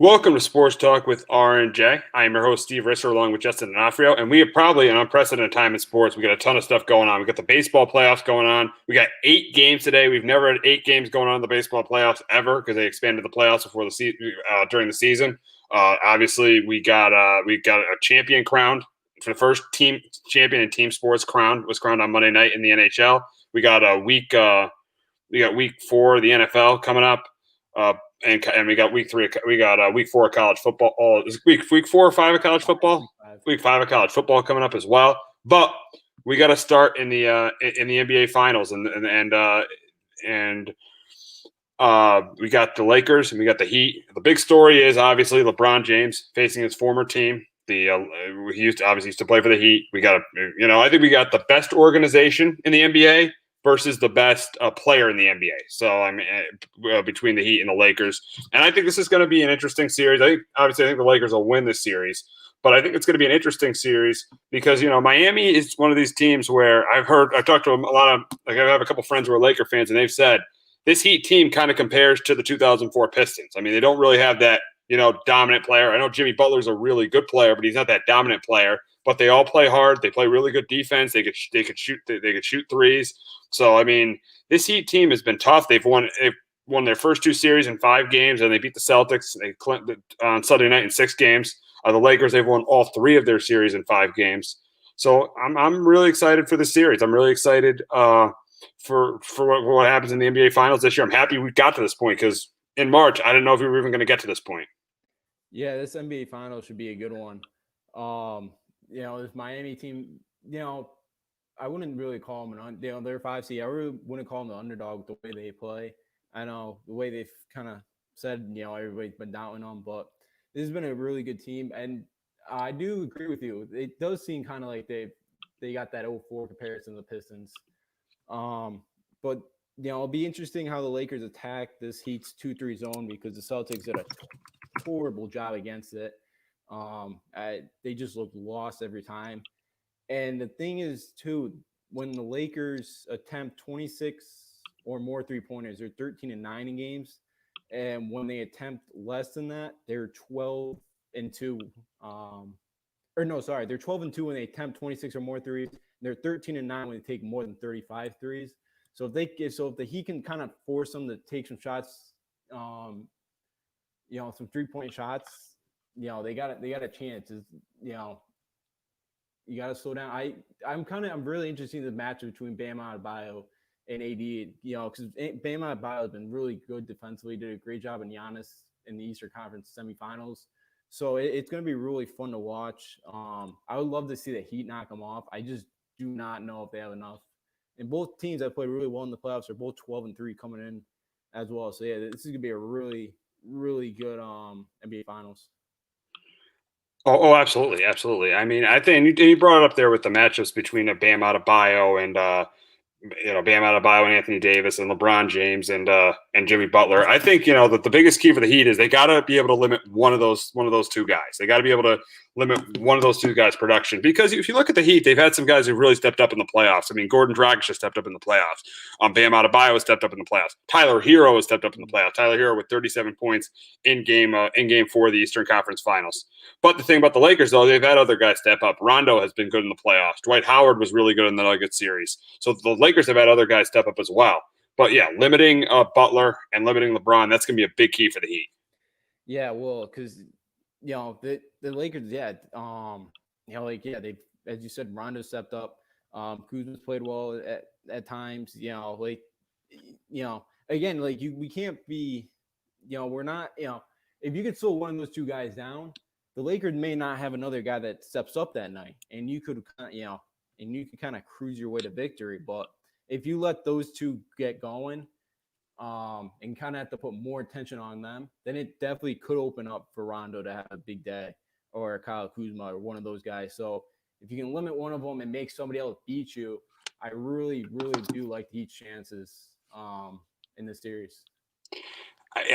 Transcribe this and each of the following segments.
Welcome to Sports Talk with R&J. I am your host, Steve Risser, along with Justin D'Onofrio, and we have probably an unprecedented time in sports. We got a ton of stuff going on. We got the baseball playoffs going on. We got 8 games today. We've never had 8 games going on in the baseball playoffs ever because they expanded the playoffs before during the season. Obviously, we got a champion crowned. For the first team champion in team sports was crowned on Monday night in the NHL. We got week 4 of the NFL coming up. And we got week 3. We got week 4 of college football. Oh, is week 4 or 5 of college football? Week 5 of college football coming up as well. But we got to start in the NBA Finals, and we got the Lakers and we got the Heat. The big story is obviously LeBron James facing his former team. He used to play for the Heat. I think we got the best organization in the NBA versus the best player in the NBA. So between the Heat and the Lakers, and I think this is going to be an interesting series. I think the Lakers will win this series, but I think it's going to be an interesting series because Miami is one of these teams where I've talked to a lot of I have a couple friends who are Laker fans, and they've said this Heat team kind of compares to the 2004 Pistons. I mean, they don't really have that dominant player. I know Jimmy Butler's a really good player, but he's not that dominant player. But they all play hard. They play really good defense. They could shoot threes. So I mean, this Heat team has been tough. They've won their first 2 series in 5 games, and they beat the Celtics on Sunday night in 6 games. The Lakers, they've won all 3 of their series in 5 games. So I'm really excited for the series. I'm really excited for what happens in the NBA Finals this year. I'm happy we got to this point because in March I didn't know if we were even going to get to this point. Yeah, this NBA Finals should be a good one. This Miami team, I wouldn't really call them they're 5 seed. I really wouldn't call them the underdog with the way they play. I know the way they've kind of said, everybody's been doubting them, but this has been a really good team. And I do agree with you. It does seem kind of like they got that 0-4 comparison to the Pistons. But it'll be interesting how the Lakers attack this Heat's 2-3 zone because the Celtics did a horrible job against it. They just look lost every time. And the thing is, too, when the Lakers attempt 26 or more three-pointers, they're 13-9 in games. And when they attempt less than that, they're 12-2. They're 12-2 when they attempt 26 or more threes. And they're 13-9 when they take more than 35 threes. So if the Heat can kind of force them to take some shots, some 3-point shots, they got a chance. You got to slow down. I'm really interested in the match between Bam Adebayo and AD. Because Bam Adebayo has been really good defensively. Did a great job in Giannis in the Eastern Conference semifinals. So it's going to be really fun to watch. I would love to see the Heat knock them off. I just do not know if they have enough. And both teams that played really well in the playoffs are both 12-3 coming in as well. So yeah, this is going to be a really, really good NBA Finals. Oh, absolutely, absolutely. I mean, I think you brought it up there with the matchups between Bam Adebayo and Bam Adebayo and Anthony Davis and LeBron James and Jimmy Butler. I think that the biggest key for the Heat is they got to be able to limit one of those 2 guys. They got to be able to limit one of those 2 guys' production because if you look at the Heat, they've had some guys who've really stepped up in the playoffs. I mean, Gordon Dragic has stepped up in the playoffs. Bam Adebayo has stepped up in the playoffs. Tyler Hero has stepped up in the playoffs. Tyler Hero with 37 points in game 4 of the Eastern Conference Finals. But the thing about the Lakers, though, they've had other guys step up. Rondo has been good in the playoffs. Dwight Howard was really good in the Nuggets series. So the Lakers have had other guys step up as well. But yeah, limiting Butler and limiting LeBron, that's going to be a big key for the Heat. Yeah, well, because the Lakers, they as you said, Rondo stepped up. Kuzma's played well at times. We can't be, we're not, if you could slow one of those 2 guys down, the Lakers may not have another guy that steps up that night, and you could, kind of cruise your way to victory. But if you let those 2 get going, and kind of have to put more attention on them, then it definitely could open up for Rondo to have a big day, or Kyle Kuzma, or one of those guys. So if you can limit one of them and make somebody else beat you, I really, really do like the Heat's chances in this series.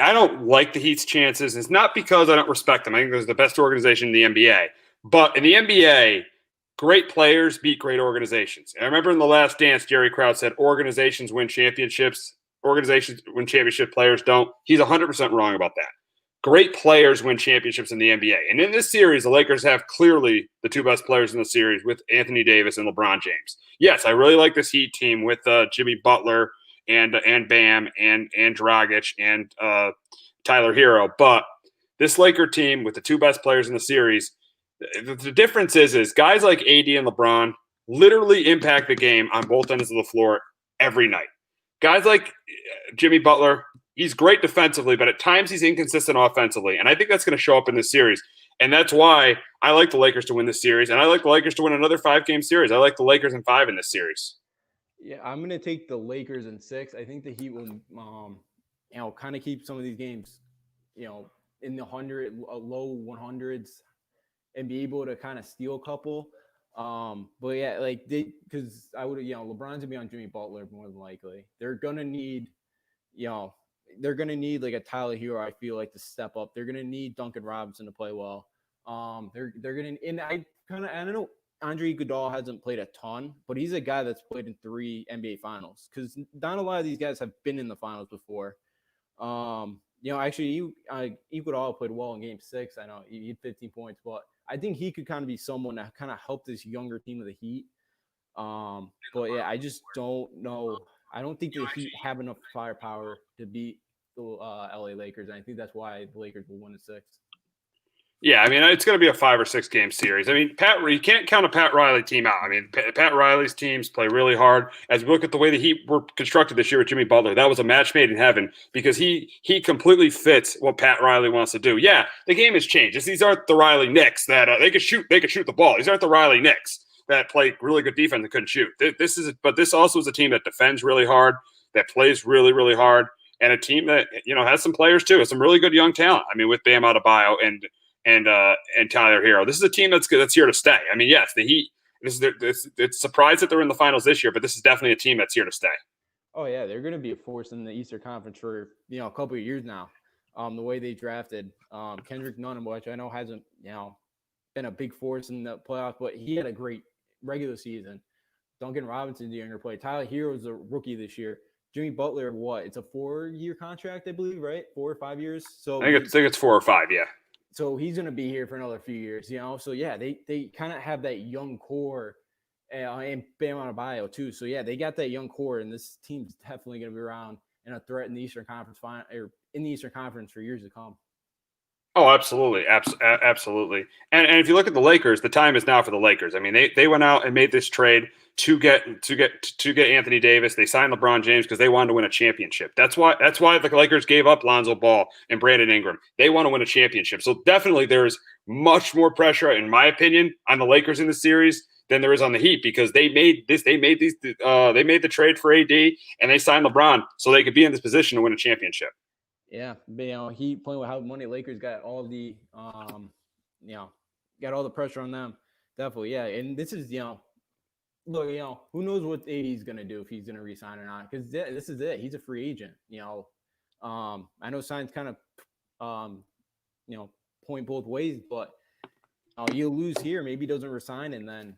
I don't like the Heat's chances. It's not because I don't respect them. I think they're the best organization in the NBA. But in the NBA, great players beat great organizations. And I remember in The Last Dance, Jerry Krause said organizations win championships. Organizations win championship, players don't. He's 100% wrong about that. great players win championships in the NBA. And in this series, the Lakers have clearly the two best players in the series with Anthony Davis and LeBron James. Yes, I really like this Heat team with Jimmy Butler and Bam and Dragic and Tyler Hero. But this Laker team with the two best players in the series, the difference is guys like AD and LeBron literally impact the game on both ends of the floor every night. Guys like Jimmy Butler, he's great defensively, but at times he's inconsistent offensively. And I think that's going to show up in this series. And that's why I like the Lakers to win this series. And I like the Lakers to win another 5-game series. I like the Lakers in 5 in this series. Yeah, I'm going to take the Lakers in 6. I think the Heat will, kind of keep some of these games, in the low 100s and be able to kind of steal a couple. But yeah, because I would, LeBron's going to be on Jimmy Butler more than likely. They're going to need, like a Tyler Hero, I feel like, to step up. They're going to need Duncan Robinson to play well. They're going to, and I don't know, Andre Iguodala hasn't played a ton, but he's a guy that's played in 3 NBA finals because not a lot of these guys have been in the finals before. Actually, Iguodala played well in Game 6. I know he had 15 points, but I think he could kind of be someone that kind of help this younger team of the Heat. But yeah, I just don't know. I don't think the Heat have enough firepower to beat the LA Lakers, and I think that's why the Lakers will win in 6. Yeah, I mean, it's going to be a 5 or 6 game series. I mean, you can't count a Pat Riley team out. I mean, Pat Riley's teams play really hard. As we look at the way the Heat were constructed this year with Jimmy Butler, that was a match made in heaven because he completely fits what Pat Riley wants to do. Yeah, the game has changed. These aren't the Riley Knicks that they could shoot the ball. These aren't the Riley Knicks that play really good defense and couldn't shoot. But this also is a team that defends really hard, that plays really, really hard, and a team that has some players too, has some really good young talent. I mean, with Bam Adebayo and Tyler Hero. This is a team that's here to stay. I mean, yes, the Heat. It's surprised that they're in the finals this year, but this is definitely a team that's here to stay. Oh yeah, they're going to be a force in the Eastern Conference for a couple of years now. The way they drafted Kendrick Nunn, which I know hasn't been a big force in the playoffs, but he had a great regular season. Duncan Robinson, the younger player. Tyler Hero is a rookie this year. Jimmy Butler, it's a 4-year contract, I believe, right? 4 or 5 years. So I think it's 4 or 5, yeah. So he's going to be here for another few years, So, yeah, they kind of have that young core and Bam Adebayo, too. So, yeah, they got that young core, and this team's definitely going to be around and a threat in the Eastern Conference for years to come. Oh, absolutely. Absolutely. And if you look at the Lakers, the time is now for the Lakers. I mean, they went out and made this trade to get Anthony Davis. They signed LeBron James because they wanted to win a championship. That's why the Lakers gave up Lonzo Ball and Brandon Ingram. They want to win a championship. So definitely there's much more pressure, in my opinion, on the Lakers in the series than there is on the Heat because they made the trade for AD and they signed LeBron so they could be in this position to win a championship. Yeah, Heat playing with how money Lakers got all the got all the pressure on them. Definitely, yeah. And this is look, who knows what AD is gonna do if he's gonna resign or not? Because this is it. He's a free agent. I know signs kind of point both ways, but you lose here, maybe he doesn't resign, and then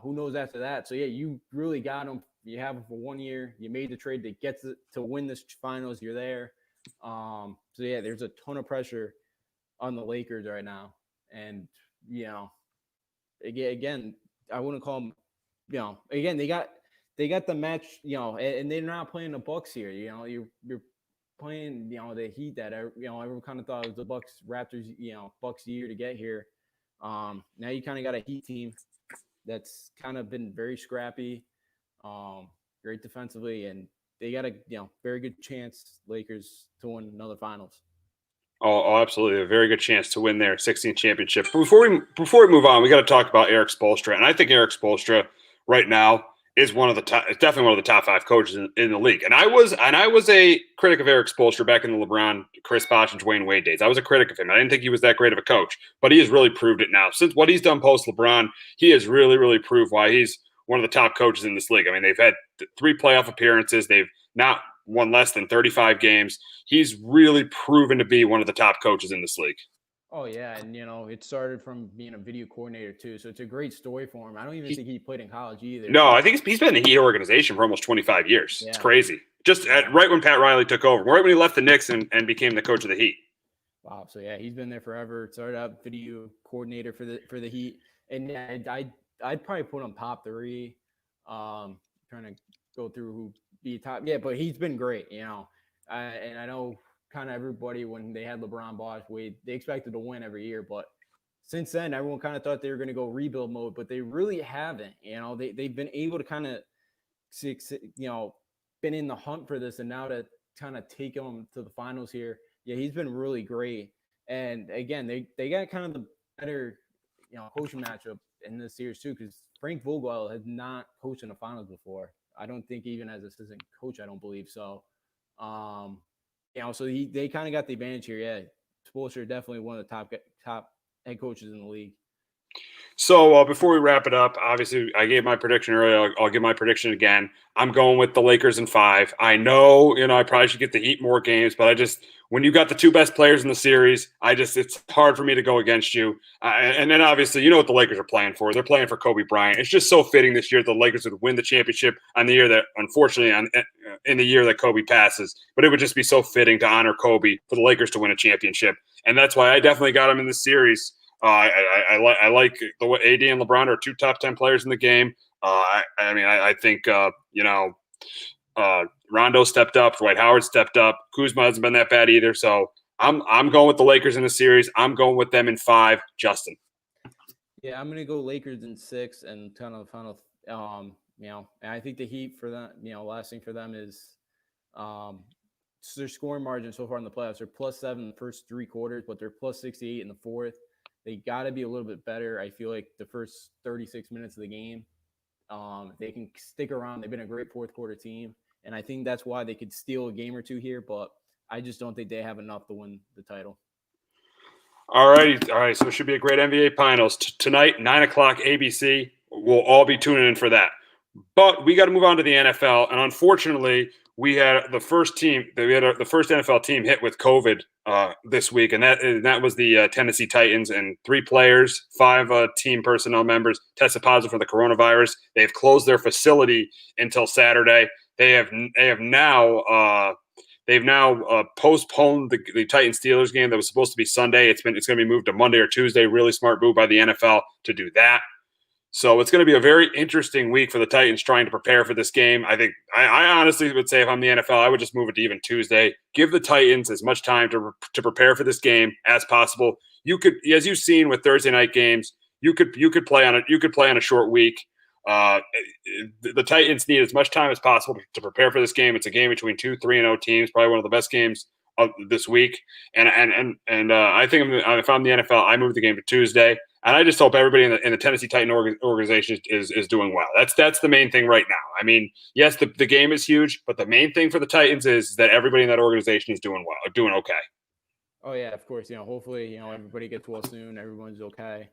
who knows after that? So yeah, you really got him. You have him for 1 year. You made the trade that gets it to win this finals. You're there. So yeah, there's a ton of pressure on the Lakers right now, and again, I wouldn't call them. Again, they got the match. And they're not playing the Bucks here. You're playing the Heat that everyone kind of thought it was the Bucks Raptors Bucks year to get here. Now you kind of got a Heat team that's kind of been very scrappy, great defensively, and they got a very good chance, Lakers, to win another finals. Oh, absolutely. A very good chance to win their 16th championship. But before we move on, we got to talk about Erik Spoelstra. And I think Erik Spoelstra right now is definitely one of the top 5 coaches in the league. And I was a critic of Erik Spoelstra back in the LeBron, Chris Bosh, and Dwayne Wade days. I was a critic of him. I didn't think he was that great of a coach, but he has really proved it now. Since what he's done post LeBron, he has really, really proved why he's one of the top coaches in this league. I mean, they've had 3 playoff appearances. They've not won less than 35 games. He's really proven to be one of the top coaches in this league. Oh, yeah. And, it started from being a video coordinator, too. So it's a great story for him. I don't even think he played in college either. No, I think he's been in the Heat organization for almost 25 years. Yeah. It's crazy. Just right when Pat Riley took over, right when he left the Knicks and became the coach of the Heat. Wow. So yeah, he's been there forever. Started out video coordinator for the Heat, and yeah, I'd probably put him top three. Trying to go through who be top. Yeah, but he's been great. And I know kind of everybody when they had LeBron, Bosh, Wade, they expected to win every year, but since then everyone kind of thought they were going to go rebuild mode, but they really haven't. They've been able to kind of been in the hunt for this, and now to kind of take him to the finals here. Yeah, he's been really great. And again, they got kind of the better, coaching matchup in this series too, because Frank Vogel has not coached in the finals before. I don't think even as assistant coach, I don't believe so. So they kind of got the advantage here. Yeah, Spoelstra definitely one of the top head coaches in the league. So before we wrap it up, obviously I gave my prediction earlier. I'll give my prediction again. I'm going with the Lakers in 5. I know, I probably should get the Heat more games, but when you got the two best players in the series, it's hard for me to go against you. And then obviously, what the Lakers are playing for. They're playing for Kobe Bryant. It's just so fitting this year that the Lakers would win the championship on the year that, unfortunately, in the year that Kobe passes. But it would just be so fitting to honor Kobe for the Lakers to win a championship. And that's why I definitely got him in this series. I like the way AD and LeBron are two top 10 players in the game. I think Rondo stepped up, Dwight Howard stepped up, Kuzma hasn't been that bad either. So I'm going with the Lakers in the series. I'm going with them in 5. Justin. Yeah, I'm gonna go Lakers in 6 and final. And I think the Heat for them, last thing for them is their scoring margin so far in the playoffs. They're +7 in the first 3 quarters, but they're +68 in the fourth. They got to be a little bit better. I feel like the first 36 minutes of the game, they can stick around. They've been a great fourth quarter team, and I think that's why they could steal a game or two here, but I just don't think they have enough to win the title. All right. So it should be a great NBA Finals. Tonight, 9 o'clock ABC. We'll all be tuning in for that. But we got to move on to the NFL, and unfortunately, we had the first NFL team hit with COVID this week, and that was the Tennessee Titans, and 3 players, 5 team personnel members tested positive for the coronavirus. They've closed their facility until Saturday. They've now postponed the Titans Steelers game that was supposed to be Sunday. It's going to be moved to Monday or Tuesday. Really smart move by the NFL to do that. So it's going to be a very interesting week for the Titans trying to prepare for this game. I think I honestly would say if I'm the NFL, I would just move it to even Tuesday. Give the Titans as much time to prepare for this game as possible. You could, as you've seen with Thursday night games, you could play on a short week. The Titans need as much time as possible to prepare for this game. It's a game between 2 3-0 teams, probably one of the best games of this week. And I think if I'm the NFL, I move the game to Tuesday. And I just hope everybody in the Tennessee Titan organization is doing well. That's the main thing right now. I mean, yes, the game is huge, but the main thing for the Titans is that everybody in that organization is doing well, doing okay. Oh yeah, of course. Hopefully, everybody gets well soon. Everyone's okay.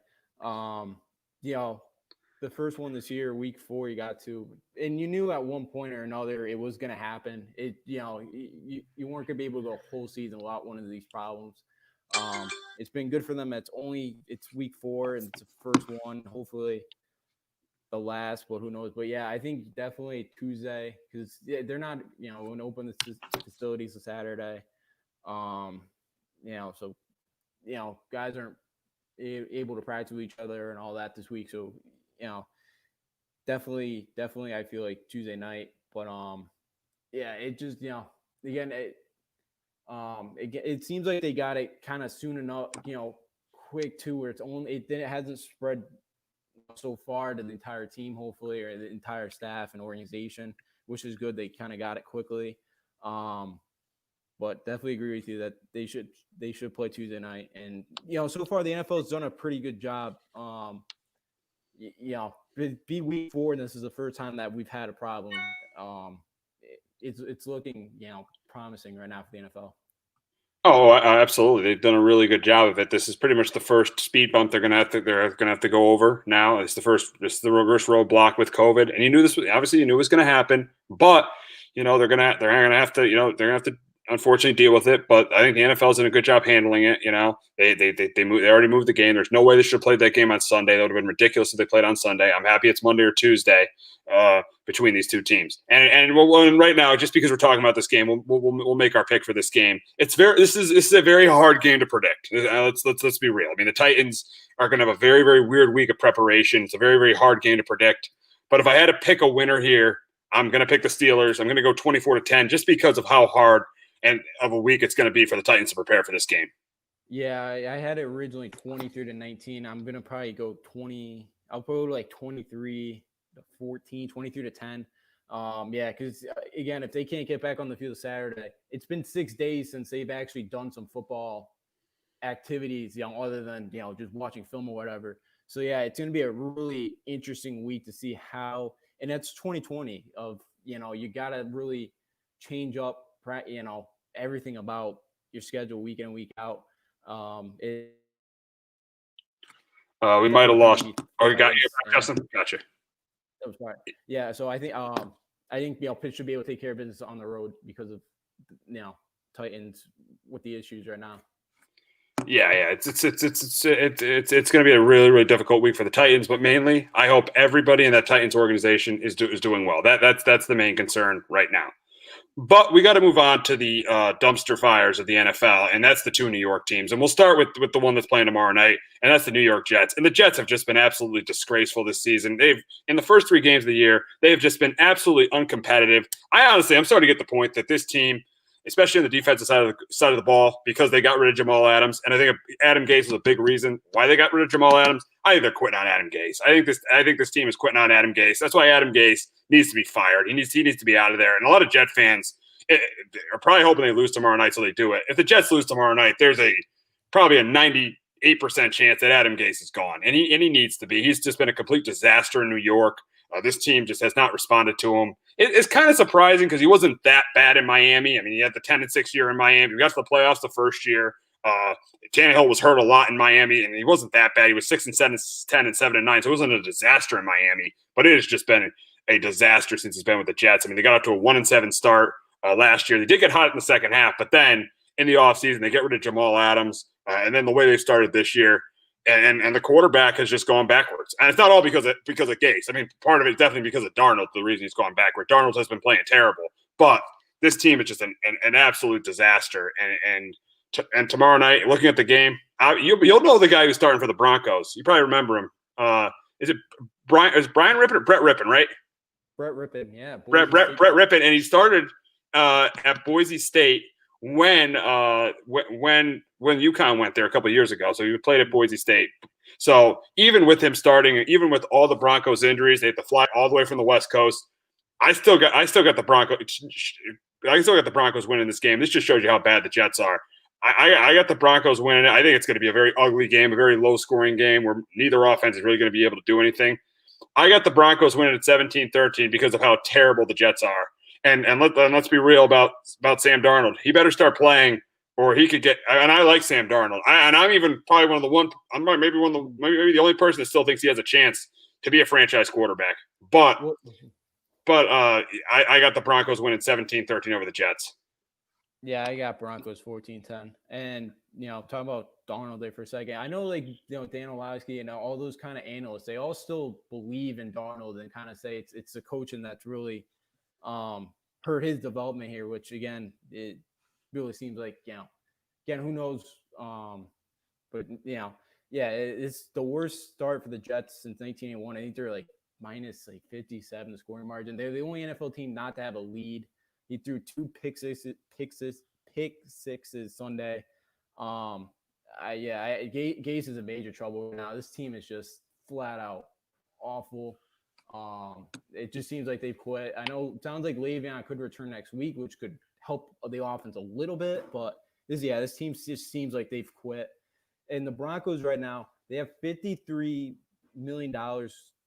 The first one this year, week 4, you got to, and you knew at one point or another it was going to happen. You weren't going to be able to go a whole season without one of these problems. It's been good for them. It's week 4 and it's the first one. Hopefully the last, but who knows? But yeah, I think definitely Tuesday because they're not, going to open the facilities on Saturday. So guys aren't able to practice with each other and all that this week. So definitely, I feel like Tuesday night. But it just again it seems like they got it kind of soon enough, quick too, where it hasn't spread so far to the entire team, hopefully, or the entire staff and organization, which is good. They kind of got it quickly. But definitely agree with you that they should play Tuesday night. And so far the NFL has done a pretty good job. Be week 4, and this is the first time that we've had a problem. It's looking promising right now for the NFL. Oh, absolutely! They've done a really good job of it. This is pretty much the first speed bump they're going to have to go over now. It's the reverse roadblock with COVID, and you knew it was going to happen. But they're going to have to unfortunately deal with it. But I think the NFL's done a good job handling it. You know, they already moved the game. There's no way they should have played that game on Sunday. That would have been ridiculous if they played on Sunday. I'm happy it's Monday or Tuesday between these two teams. And right now, just because we're talking about this game, we'll make our pick for this game. This is a very hard game to predict. Let's be real. I mean, the Titans are going to have a very, very weird week of preparation. It's a very, very hard game to predict. But if I had to pick a winner here, I'm going to pick the Steelers. I'm going to go 24-10 just because of how hard and of a week it's going to be for the Titans to prepare for this game. Yeah, I had it originally 23-19. I'm going to probably go 20. I'll go like 23-14, 23-10. Yeah, because again, if they can't get back on the field Saturday, it's been 6 days since they've actually done some football activities, other than, just watching film or whatever. So yeah, it's going to be a really interesting week to see how, and that's 2020 of, you got to really change up, everything about your schedule week in and week out. We might have lost. Oh, you got you, Justin? Gotcha. That was right. Yeah, so I think Pitts should be able to take care of business on the road because of Titans with the issues right now. Yeah, it's going to be a really, really difficult week for the Titans, but mainly I hope everybody in that Titans organization is doing well. That's the main concern right now. But we got to move on to the dumpster fires of the NFL, and that's the two New York teams. And we'll start with the one that's playing tomorrow night, and that's the New York Jets. And the Jets have just been absolutely disgraceful this season. In the first 3 games of the year, they have just been absolutely uncompetitive. I'm starting to get the point that this team, especially on the defensive side of the ball, because they got rid of Jamal Adams, and I think Adam Gase was a big reason why they got rid of Jamal Adams. I think they're quitting on Adam Gase. I think this team is quitting on Adam Gase. That's why Adam Gase needs to be fired. He needs to be out of there. And a lot of Jet fans are probably hoping they lose tomorrow night, so they do it. If the Jets lose tomorrow night, there's probably a 98% chance that Adam Gase is gone, and he needs to be. He's just been a complete disaster in New York. This team just has not responded to him. It's kind of surprising because he wasn't that bad in Miami. I mean, he had the 10-6 year in Miami. We got to the playoffs the first year. Tannehill was hurt a lot in Miami, and he wasn't that bad. He was 6-7, 10-7, 9, so it wasn't a disaster in Miami. But it has just been a disaster since he's been with the Jets. I mean, they got up to a 1-7 start last year. They did get hot in the second half, but then in the offseason, they get rid of Jamal Adams, and then the way they started this year, and the quarterback has just gone backwards. And it's not all because of Gase. I mean, part of it is definitely because of Darnold, the reason he's gone backward. Darnold has been playing terrible, but this team is just an absolute disaster. And tomorrow night, looking at the game, you'll know the guy who's starting for the Broncos. You probably remember him. Is it Brian? Is Brian Rippon or Brett Rippon, right? Brett Rippon, yeah. Brett Rippon, and he started at Boise State when UConn went there a couple of years ago. So he played at Boise State. So even with him starting, even with all the Broncos injuries, they have to fly all the way from the West Coast. I still got the Broncos. I still got the Broncos winning this game. This just shows you how bad the Jets are. I got the Broncos winning it. I think it's going to be a very ugly game, a very low-scoring game where neither offense is really going to be able to do anything. I got the Broncos winning at 17-13 because of how terrible the Jets are. And let's be real about Sam Darnold. He better start playing, or he could get. And I like Sam Darnold. I'm even probably maybe the only person that still thinks he has a chance to be a franchise quarterback. But I got the Broncos winning 17-13 over the Jets. Yeah, I got Broncos 14-10. And, talking about Darnold there for a second. I know, Dan Orlovsky and all those kind of analysts, they all still believe in Darnold and kind of say it's the coaching that's really hurt his development here, which, again, it really seems like, again, who knows? But, it's the worst start for the Jets since 1981. I think they're minus 57 the scoring margin. They're the only NFL team not to have a lead. He threw 2 pick sixes Sunday. Gase is in major trouble now. This team is just flat out awful. It just seems like they've quit. I know it sounds like Le'Veon could return next week, which could help the offense a little bit, but this team just seems like they've quit. And the Broncos right now, they have $53 million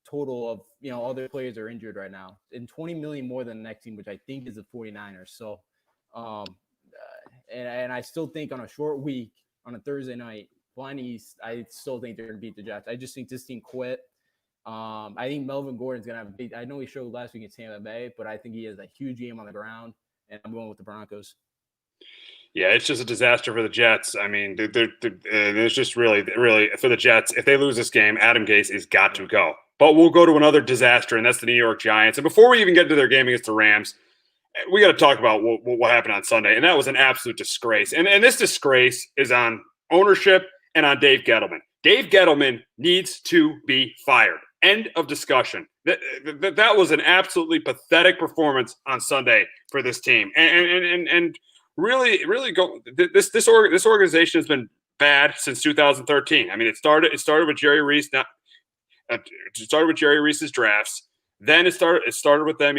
total of, all their players are injured right now, and $20 million more than the next team, which I think is the 49ers. So, and I still think on a short week, on a Thursday night, Blind East, I still think they're going to beat the Jets. I just think this team quit. I think Melvin Gordon's going to have a big – I know he showed last week in Tampa Bay, but I think he has a huge game on the ground, and I'm going with the Broncos. Yeah, it's just a disaster for the Jets. I mean, it's just really for the Jets. If they lose this game, Adam Gase has got to go. But we'll go to another disaster, and that's the New York Giants. And before we even get into their game against the Rams, we got to talk about what happened on Sunday, and that was an absolute disgrace. And this disgrace is on ownership and on Dave Gettleman. Dave Gettleman needs to be fired. End of discussion. That was an absolutely pathetic performance on Sunday for this team, and really go. This organization has been bad since 2013. I mean, it started with Jerry Reese. It started with Jerry Reese's drafts. Then it started with them,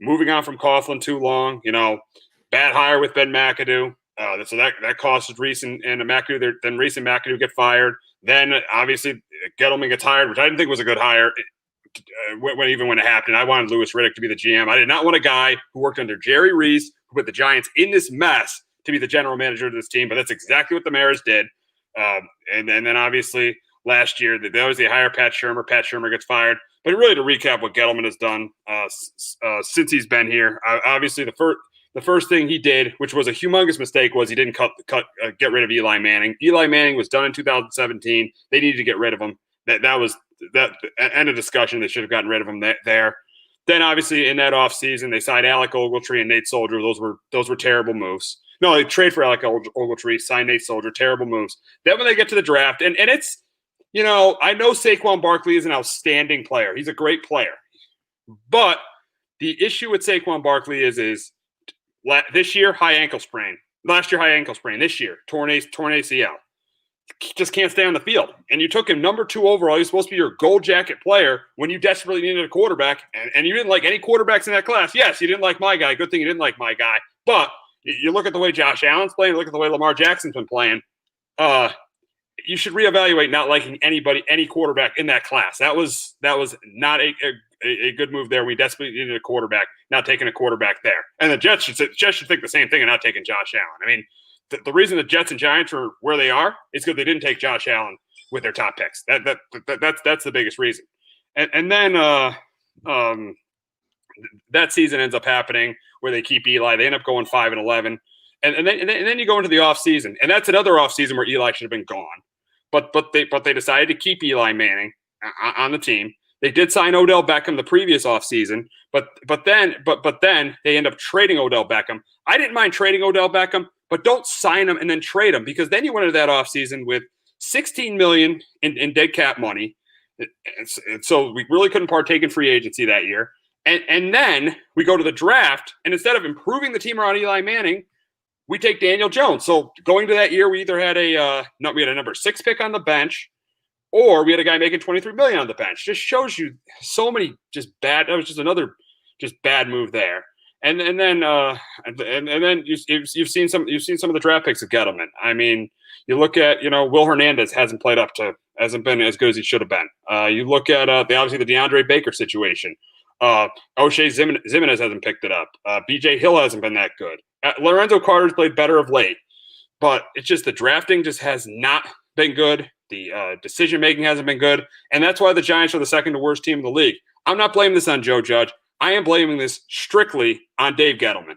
moving on from Coughlin too long, bad hire with Ben McAdoo. So that cost Reese and McAdoo. Then Reese and McAdoo get fired. Then obviously Gettleman gets hired, which I didn't think was a good hire. When it happened, I wanted Louis Riddick to be the GM. I did not want a guy who worked under Jerry Reese, who put the Giants in this mess, to be the general manager of this team. But that's exactly what the Mariners did. And then obviously last year, they always hire Pat Shurmur. Pat Shurmur gets fired. But really, to recap what Gettleman has done since he's been here, obviously the first thing he did, which was a humongous mistake, was he didn't get rid of Eli Manning. Eli Manning was done in 2017. They needed to get rid of him. That was end of discussion. They should have gotten rid of him there. Then obviously in that offseason, they signed Alec Ogletree and Nate Soldier. Those were terrible moves. No, they trade for Alec Ogletree, sign Nate Soldier. Terrible moves. Then when they get to the draft, and it's, I know Saquon Barkley is an outstanding player. He's a great player. But the issue with Saquon Barkley is this year, high ankle sprain. Last year, high ankle sprain. This year, torn ACL. Just can't stay on the field. And you took him number 2 overall. He's supposed to be your gold jacket player when you desperately needed a quarterback. And you didn't like any quarterbacks in that class. Yes, you didn't like my guy. Good thing you didn't like my guy. But you look at the way Josh Allen's playing, look at the way Lamar Jackson's been playing. You should reevaluate not liking any quarterback in that class. That was not a good move there. We desperately needed a quarterback, not taking a quarterback there. And the Jets should think the same thing and not taking Josh Allen. I mean, the reason the Jets and Giants are where they are is because they didn't take Josh Allen with their top picks. That's the biggest reason. And then that season ends up happening where they keep Eli. They end up going 5-11. And then you go into the offseason. And that's another offseason where Eli should have been gone. But they decided to keep Eli Manning on the team. They did sign Odell Beckham the previous offseason, but then they end up trading Odell Beckham. I didn't mind trading Odell Beckham, but don't sign him and then trade him, because then you went into that offseason with $16 million in dead cap money. And so we really couldn't partake in free agency that year. And then we go to the draft, and instead of improving the team around Eli Manning, we take Daniel Jones. So going to that year, we either had a number 6 pick on the bench, or we had a guy making $23 million on the bench. Just shows you so many just bad. That was just another bad move there. And then you've seen some of the draft picks of Gettleman. I mean, you look at Will Hernandez hasn't been as good as he should have been. You look at obviously the DeAndre Baker situation. O'Shea Zimenez hasn't picked it up. B.J. Hill hasn't been that good. Lorenzo Carter's played better of late, but it's just the drafting just has not been good. The decision-making hasn't been good, and that's why the Giants are the second to worst team in the league. I'm not blaming this on Joe Judge. I am blaming this strictly on Dave Gettleman.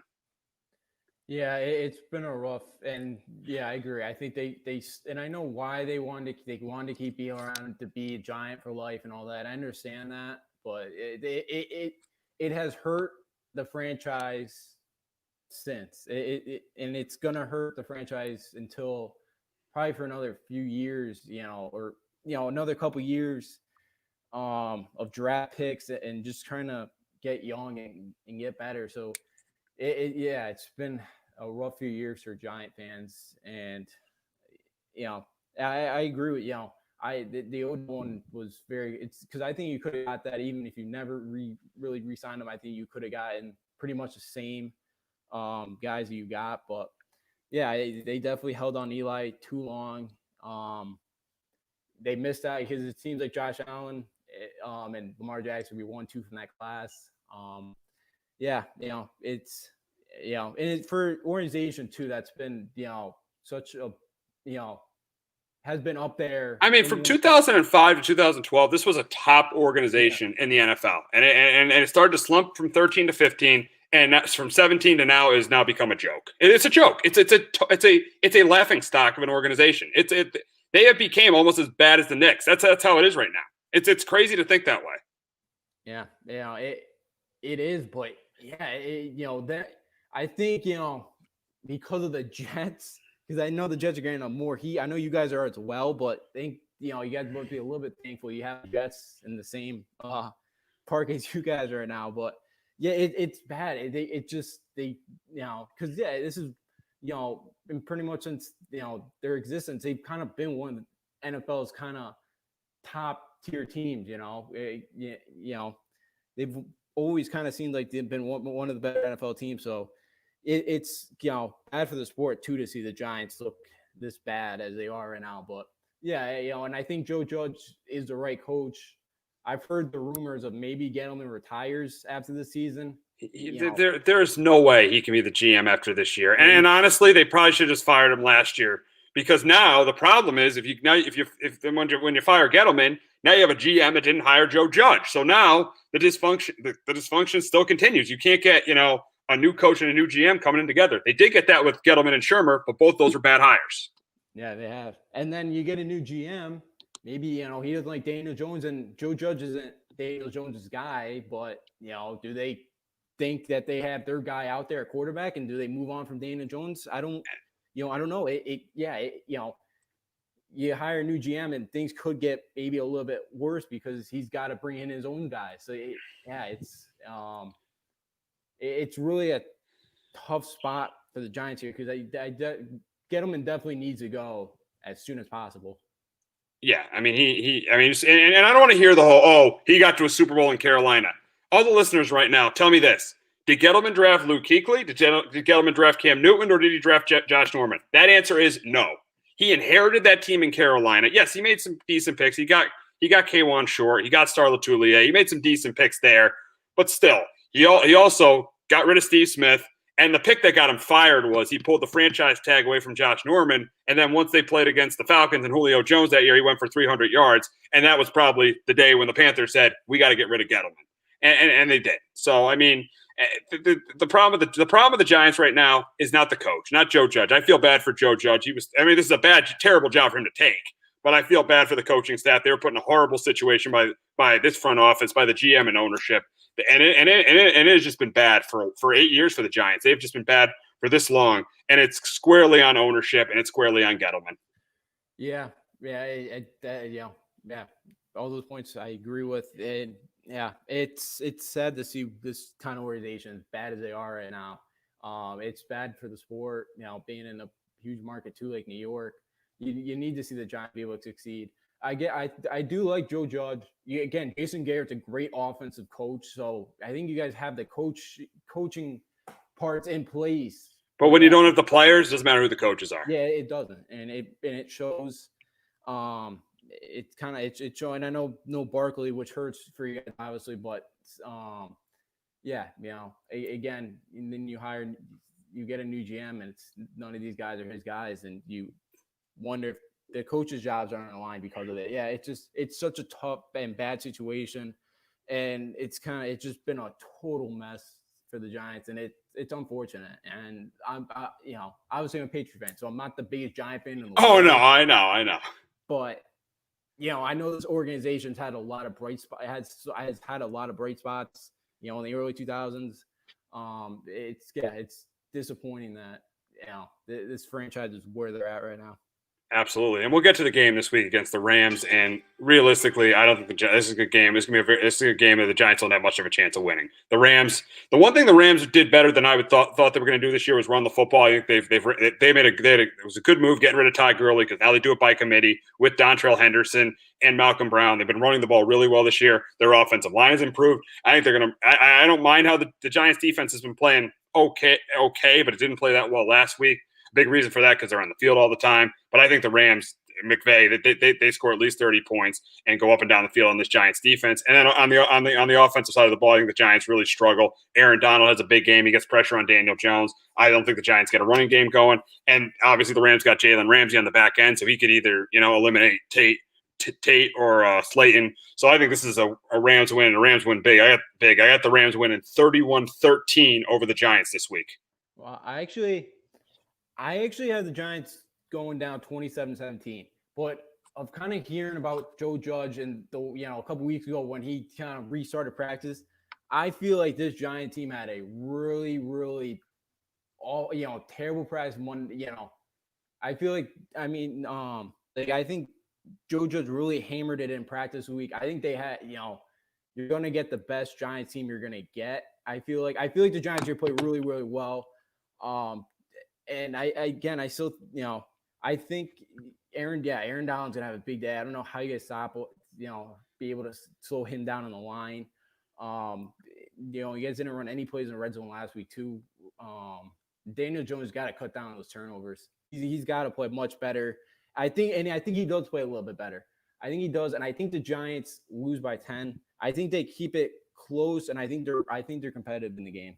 Yeah, it's been a rough, and yeah, I agree. I think they and I know why they wanted to keep Eli around to be a Giant for life and all that. I understand that, but it has hurt the franchise since. And it's gonna hurt the franchise until probably for another few years, or another couple years of draft picks and just trying to get young and get better. So it's been a rough few years for Giant fans, and I agree with the old one was it's because I think you could have got that even if you never really re-signed them. I think you could have gotten pretty much the same guys that you got, but yeah, they definitely held on Eli too long. They missed out because it seems like Josh Allen and Lamar Jackson will be 1-2 from that class. It's and it, for organization too, that's been such a has been up there. I mean, from 2005 to 2012, this was a top organization in the NFL, and it started to slump from 13 to 15. and that's from 17 to now is now become a joke. It's a joke. It's a laughing stock of an organization. They have became almost as bad as the Knicks. That's how it is right now. It's crazy to think that way. Yeah, it is, but that I think because of the Jets, because I know the Jets are getting more heat. I know you guys are as well, but I think you guys would be a little bit thankful you have the Jets in the same park as you guys are now. But yeah, it's bad. Because this is been pretty much since their existence, they've kind of been one of the NFL's kind of top tier teams. They've always kind of seemed like they've been one of the better NFL teams. So it's bad for the sport too to see the Giants look this bad as they are right now. But yeah, and I think Joe Judge is the right coach. I've heard the rumors of maybe Gettleman retires after the season. There's no way he can be the GM after this year. And honestly, they probably should have just fired him last year, because now the problem is when you fire Gettleman, now you have a GM that didn't hire Joe Judge. So now the dysfunction still continues. You can't get a new coach and a new GM coming in together. They did get that with Gettleman and Shermer, but both those were bad hires. Yeah, they have. And then you get a new GM. Maybe he doesn't like Daniel Jones, and Joe Judge isn't Daniel Jones' guy. But do they think that they have their guy out there at quarterback, and do they move on from Daniel Jones? I don't know. You hire a new GM and things could get maybe a little bit worse because he's got to bring in his own guys. So it's really a tough spot for the Giants here, because Gettleman definitely needs to go as soon as possible. Yeah, I mean and I don't want to hear the whole he got to a Super Bowl in Carolina. All the listeners right now, tell me this: did Gettleman draft Luke Kuechly? Did Gettleman draft Cam Newton, or did he draft Josh Norman? That answer is no. He inherited that team in Carolina. Yes, he made some decent picks. He got K'Wan Short. He got Star Lotulelei. He made some decent picks there, but still, he also got rid of Steve Smith. And the pick that got him fired was he pulled the franchise tag away from Josh Norman. And then once they played against the Falcons and Julio Jones that year, he went for 300 yards. And that was probably the day when the Panthers said, we got to get rid of Gettleman. And they did. So, I mean, the problem with the Giants right now is not the coach, not Joe Judge. I feel bad for Joe Judge. This is a terrible job for him to take. But I feel bad for the coaching staff. They were put in a horrible situation by this front office, by the GM and ownership. And it has just been bad for 8 years for the Giants. They've just been bad for this long, and it's squarely on ownership, and it's squarely on Gettleman. Yeah. All those points I agree with. And yeah, it's sad to see this kind of organization as bad as they are right now. It's bad for the sport. Being in a huge market too, like New York, you need to see the Giants be able to succeed. I do like Joe Judge. Jason Garrett's a great offensive coach, so I think you guys have the coaching parts in place. But when you don't have the players, it doesn't matter who the coaches are. Yeah, it doesn't, and it shows. It's showing. I know no Barkley, which hurts for you guys, obviously, but again, and then you get a new GM, and it's none of these guys are his guys, and you wonder if the coaches' jobs aren't on the line because of it. Yeah, it's such a tough and bad situation, and it's just been a total mess for the Giants, and it's unfortunate. And obviously I'm a Patriot fan, so I'm not the biggest Giant fan in the world. Oh no, I know. But I know this organization's had a lot of bright spots. It has had a lot of bright spots. In the early 2000s, it's disappointing that this franchise is where they're at right now. Absolutely, and we'll get to the game this week against the Rams. And realistically, I don't think this is a good game. This is a good game that the Giants don't have much of a chance of winning. The one thing the Rams did better than I thought they were going to do this year was run the football. I think it was a good move getting rid of Todd Gurley, because now they do it by committee with Dontrell Henderson and Malcolm Brown. They've been running the ball really well this year. Their offensive line has improved. I think they're going to. I don't mind how the Giants defense has been playing okay, but it didn't play that well last week. Big reason for that because they're on the field all the time. But I think the Rams, McVay, they score at least 30 points and go up and down the field on this Giants defense. And then on the offensive side of the ball, I think the Giants really struggle. Aaron Donald has a big game. He gets pressure on Daniel Jones. I don't think the Giants get a running game going. And obviously the Rams got Jalen Ramsey on the back end, so he could either eliminate Tate Tate or Slayton. So I think this is a Rams win, and a Rams win big. I got the Rams winning 31-13 over the Giants this week. Well, I actually have the Giants going down 27-17, but of kind of hearing about Joe Judge and a couple weeks ago when he kind of restarted practice, I feel like this Giant team had a really, really terrible practice. I feel like, I think Joe Judge really hammered it in practice week. I think they had, you're going to get the best Giants team you're going to get. I feel like the Giants here play really, really well. And I still, I think Aaron Donald's gonna have a big day. I don't know how you guys stop, be able to slow him down on the line. You guys didn't run any plays in the red zone last week too. Daniel Jones got to cut down on those turnovers. He's got to play much better. I think he does play a little bit better. I think he does, and I think the Giants lose by 10. I think they keep it close, and I think they're competitive in the game.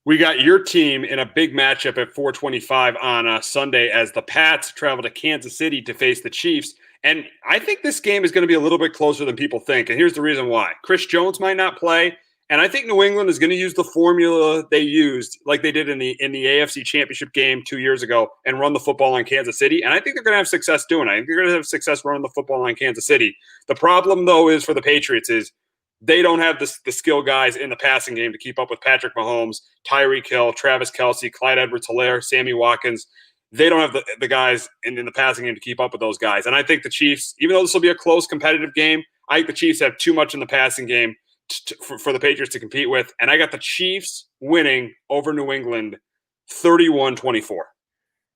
We got your team in a big matchup at 4:25 on Sunday as the Pats travel to Kansas City to face the Chiefs. And I think this game is going to be a little bit closer than people think. And here's the reason why. Chris Jones might not play. And I think New England is going to use the formula they used, like they did in the AFC Championship game 2 years ago, and run the football on Kansas City. And I think they're going to have success doing it. I think they're going to have success running the football on Kansas City. The problem, though, is for the Patriots is they don't have the skill guys in the passing game to keep up with Patrick Mahomes, Tyreek Hill, Travis Kelce, Clyde Edwards-Helaire, Sammy Watkins. They don't have the guys in the passing game to keep up with those guys. And I think the Chiefs, even though this will be a close competitive game, I think the Chiefs have too much in the passing game for the Patriots to compete with. And I got the Chiefs winning over New England 31-24.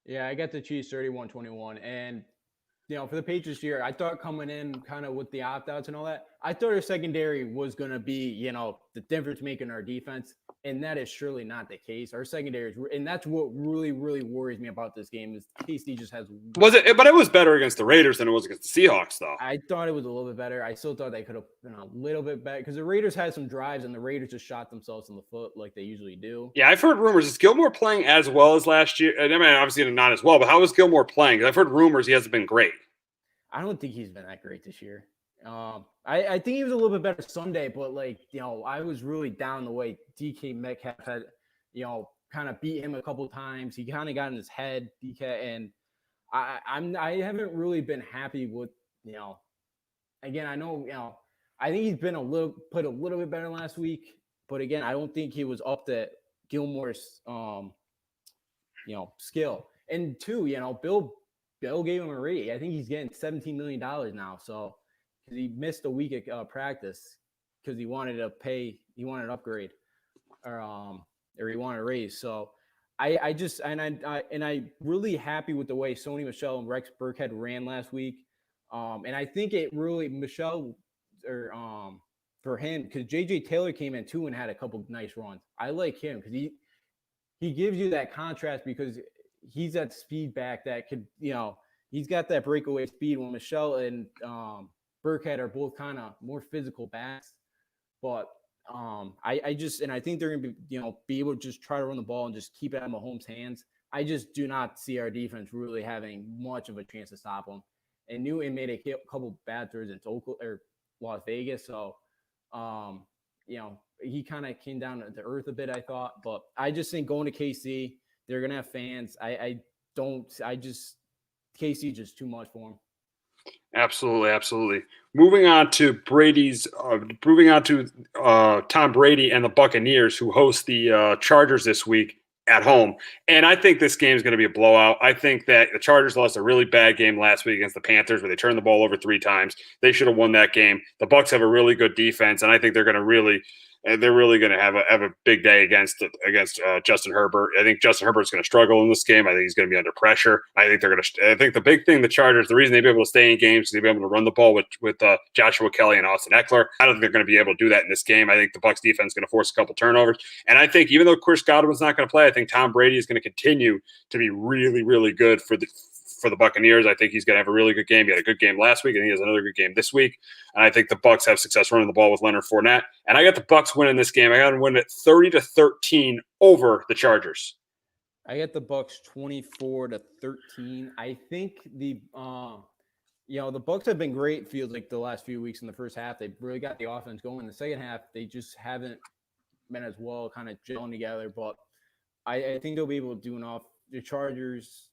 Yeah, I got the Chiefs 31-21. And for the Patriots here, I thought coming in kind of with the opt-outs and all that, I thought our secondary was going to be, the difference making our defense. And that is surely not the case. Our secondary is, and that's what really, really worries me about this game is KC just has. But it was better against the Raiders than it was against the Seahawks, though. I thought it was a little bit better. I still thought they could have been a little bit better because the Raiders had some drives and the Raiders just shot themselves in the foot like they usually do. Yeah, I've heard rumors. Is Gilmore playing as well as last year? I mean, obviously not as well, but how is Gilmore playing? Because I've heard rumors he hasn't been great. I don't think he's been that great this year. I think he was a little bit better Sunday, but I was really down the way DK Metcalf had, kind of beat him a couple times. He kind of got in his head, DK, and I haven't really been happy with, again, I know, I think he's been put a little bit better last week, but again, I don't think he was up to Gilmore's, skill. And two, Bill gave him a raise. I think he's getting $17 million now. So because he missed a week of practice because he wanted to upgrade or he wanted a raise. So I really happy with the way Sony Michel and Rex Burkhead ran last week. And I think it really Michel for him because JJ Taylor came in too and had a couple nice runs. I like him because he gives you that contrast because he's that speed back that could, he's got that breakaway speed when Michelle and Burkhead are both kind of more physical backs. But I think they're going to be able to just try to run the ball and just keep it out of Mahomes' hands. I just do not see our defense really having much of a chance to stop them. And New England made a couple bad throws in Oakland or Las Vegas. So, he kind of came down to earth a bit, I thought. But I just think going to KC, they're going to have fans. KC just too much for him. Absolutely. Moving on to Tom Brady and the Buccaneers, who host the Chargers this week at home. And I think this game is going to be a blowout. I think that the Chargers lost a really bad game last week against the Panthers where they turned the ball over 3 times. They should have won that game. The Bucs have a really good defense, and I think they're going to really have a big day against Justin Herbert. I think Justin Herbert's going to struggle in this game. I think he's going to be under pressure. I think the big thing, the Chargers, the reason they've been able to stay in games is they've been able to run the ball with Joshua Kelly and Austin Eckler. I don't think they're going to be able to do that in this game. I think the Bucs defense is going to force a couple turnovers. And I think even though Chris Godwin's not going to play, I think Tom Brady is going to continue to be really, really good for the Buccaneers. I think he's going to have a really good game. He had a good game last week, and he has another good game this week. And I think the Bucs have success running the ball with Leonard Fournette. And I got the Bucs winning this game. I got them winning it 30-13 over the Chargers. I got the Bucs 24-13. I think The Bucks have been great. Feels like the last few weeks in the first half, they've really got the offense going. In the second half, they just haven't been as well, kind of gelling together. But I think they'll be able to do enough. The Chargers,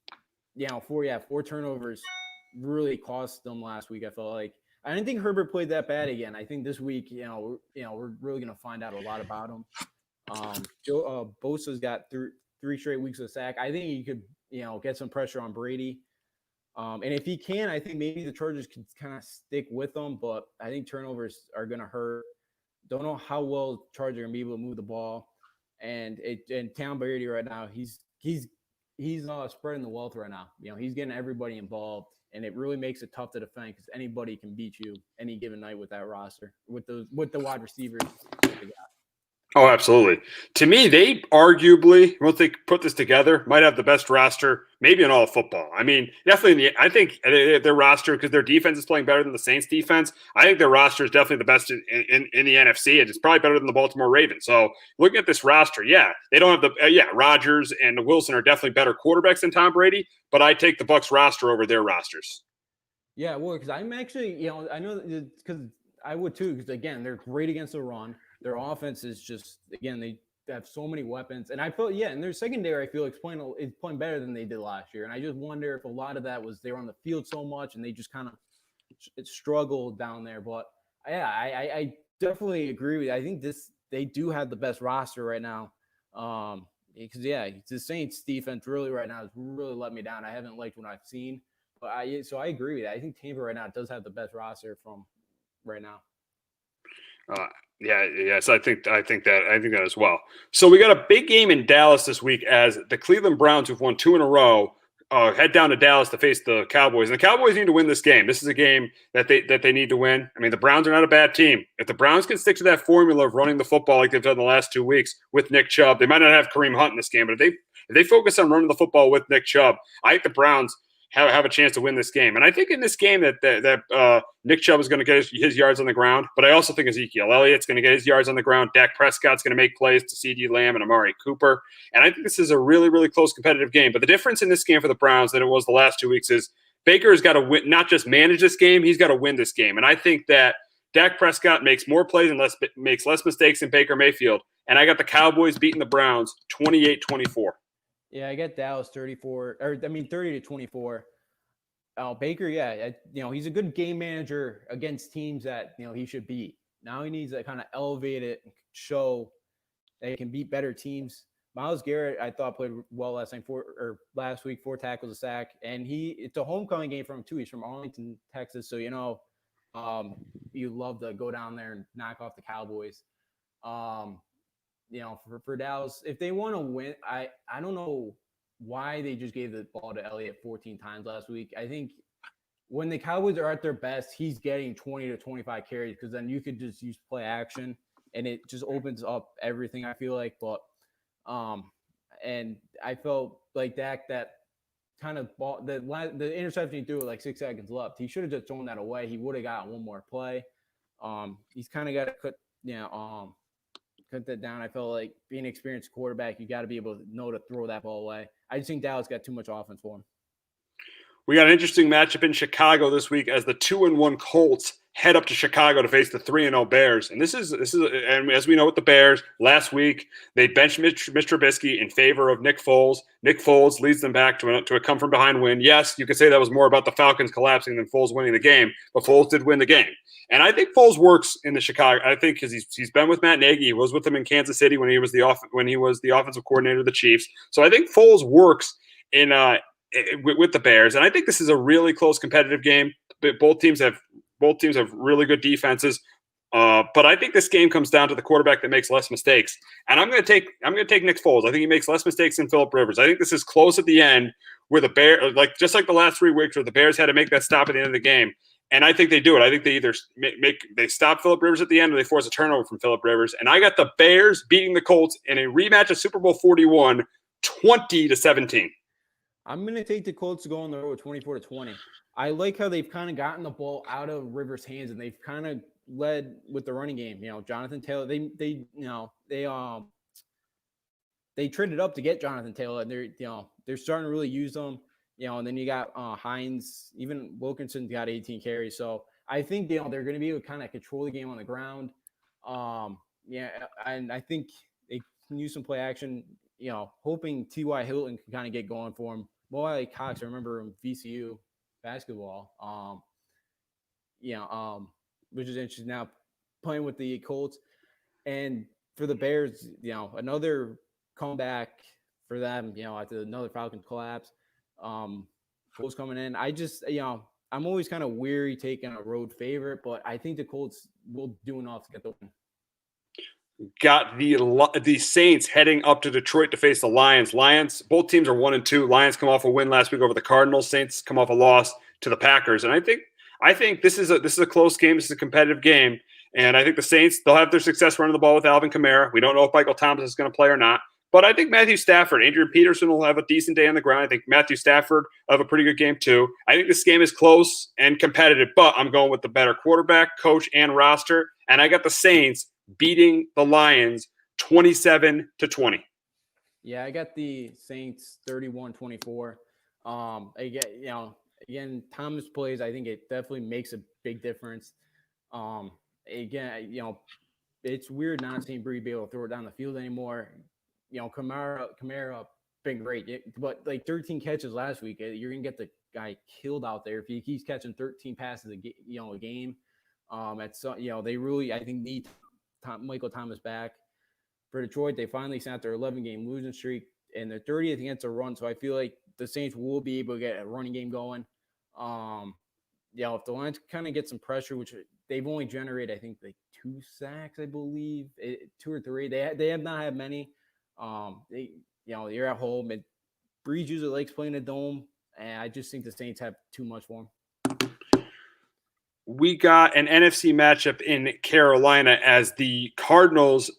four turnovers really cost them last week. I felt like I didn't think Herbert played that bad again. I think this week, we're really gonna find out a lot about him. Bosa's got three straight weeks of sack. I think he could, get some pressure on Brady. And if he can, I think maybe the Chargers can kind of stick with them. But I think turnovers are gonna hurt. Don't know how well Chargers are gonna be able to move the ball. And Tom Brady right now, he's spreading the wealth right now. He's getting everybody involved, and it really makes it tough to defend because anybody can beat you any given night with that roster, with the wide receivers. Oh, absolutely. To me, they arguably, once they put this together, might have the best roster, maybe in all of football. I mean, definitely, I think their roster, because their defense is playing better than the Saints' defense, I think their roster is definitely the best in the NFC, and it's probably better than the Baltimore Ravens. So, looking at this roster, they don't have Rodgers and Wilson are definitely better quarterbacks than Tom Brady, but I take the Bucs roster over their rosters. Yeah, well, because I'm actually, I know because I would too, because again, they're great against the run. Their offense is just, again, they have so many weapons. And I feel, and their secondary, I feel like is playing better than they did last year. And I just wonder if a lot of that was they were on the field so much and they just kind of struggled down there. But I definitely agree with you. I think they do have the best roster right now. Because the Saints defense really right now has really let me down. I haven't liked what I've seen. But I agree with that. I think Tampa right now does have the best roster from right now. Yes, I think that as well. So we got a big game in Dallas this week as the Cleveland Browns, who've won 2 in a row, head down to Dallas to face the Cowboys. And the Cowboys need to win this game. This is a game that they need to win. I mean, the Browns are not a bad team. If the Browns can stick to that formula of running the football like they've done the last 2 weeks with Nick Chubb, they might not have Kareem Hunt in this game, but if they focus on running the football with Nick Chubb, I think the Browns have a chance to win this game. And I think in this game that Nick Chubb is going to get his yards on the ground, but I also think Ezekiel Elliott's going to get his yards on the ground. Dak Prescott's going to make plays to CeeDee Lamb and Amari Cooper. And I think this is a really, really close competitive game. But the difference in this game for the Browns than it was the last 2 weeks is Baker's got to win, not just manage this game, he's got to win this game. And I think that Dak Prescott makes more plays and makes less mistakes than Baker Mayfield. And I got the Cowboys beating the Browns 28-24. Yeah, I got Dallas 30-24. Baker, he's a good game manager against teams that, he should beat. Now he needs to kind of elevate it and show that he can beat better teams. Myles Garrett, I thought, played well last week, 4 tackles, a sack. And it's a homecoming game for him, too. He's from Arlington, Texas. So, you love to go down there and knock off the Cowboys. For Dallas, if they want to win, I don't know why they just gave the ball to Elliott 14 times last week. I think when the Cowboys are at their best, he's getting 20 to 25 carries because then you could just use play action and it just opens up everything, I feel like. But and I felt like that kind of ball, the interception he threw with like 6 seconds left, he should have just thrown that away. He would have got one more play. He's kind of got to cut that down. I felt like being an experienced quarterback, you got to be able to know to throw that ball away. I just think Dallas got too much offense for him. We got an interesting matchup in Chicago this week as the 2-1 Colts head up to Chicago to face the 3-0 Bears. And this is, and as we know with the Bears, last week they benched Mitch Trubisky in favor of Nick Foles. Nick Foles leads them back to a come from behind win. Yes, you could say that was more about the Falcons collapsing than Foles winning the game, but Foles did win the game. And I think Foles works in the Chicago. I think because he's been with Matt Nagy, he was with him in Kansas City when he was the offensive coordinator of the Chiefs. So I think Foles works in with the Bears, and I think this is a really close competitive game. Both teams have really good defenses, but I think this game comes down to the quarterback that makes less mistakes. And I'm going to take Nick Foles. I think he makes less mistakes than Phillip Rivers. I think this is close at the end, where the Bears, just like the last 3 weeks, where the Bears had to make that stop at the end of the game. And I think they do it. I think they either they stop Phillip Rivers at the end, or they force a turnover from Phillip Rivers. And I got the Bears beating the Colts in a rematch of Super Bowl 41, 20-17. I'm going to take the Colts to go on the road 24-20. I like how they've kind of gotten the ball out of Rivers' hands and they've kind of led with the running game. Jonathan Taylor, they traded up to get Jonathan Taylor and they're starting to really use them. and then you got Hines, even Wilkinson got 18 carries. So I think, they're going to be able to kind of control the game on the ground. And I think they can use some play action, hoping T.Y. Hilton can kind of get going for him. More like Cox, I remember him VCU basketball. Which is interesting now playing with the Colts. And for the Bears, another comeback for them, after another Falcons collapse. Colts coming in. I just, I'm always kind of weary taking a road favorite, but I think the Colts will do enough to get the win. Got the Saints heading up to Detroit to face the Lions. Both teams are 1-2. Lions come off a win last week over the Cardinals. Saints come off a loss to the Packers. And I think this is a close game. This is a competitive game. And I think the Saints, they'll have their success running the ball with Alvin Kamara. We don't know if Michael Thomas is going to play or not. But I think Matthew Stafford, Adrian Peterson will have a decent day on the ground. I think Matthew Stafford will have a pretty good game too. I think this game is close and competitive, but I'm going with the better quarterback, coach, and roster. And I got the Saints beating the Lions 27-20. Yeah, I got the Saints 31-24. Again, Thomas plays. I think it definitely makes a big difference. It's weird not seeing Breed be able to throw it down the field anymore. Kamara been great, but like 13 catches last week, you're gonna get the guy killed out there if he keeps catching 13 passes a game. They really, I think, need Michael Thomas back. For Detroit, they finally snapped their 11-game losing streak and their 30th against a run. So I feel like the Saints will be able to get a running game going. If the Lions kind of get some pressure, which they've only generated, I think, like 2 sacks, I believe, 2 or 3. They have not had many. You're at home, and Breeze usually likes playing a dome, and I just think the Saints have too much for him. We got an NFC matchup in Carolina as the Cardinals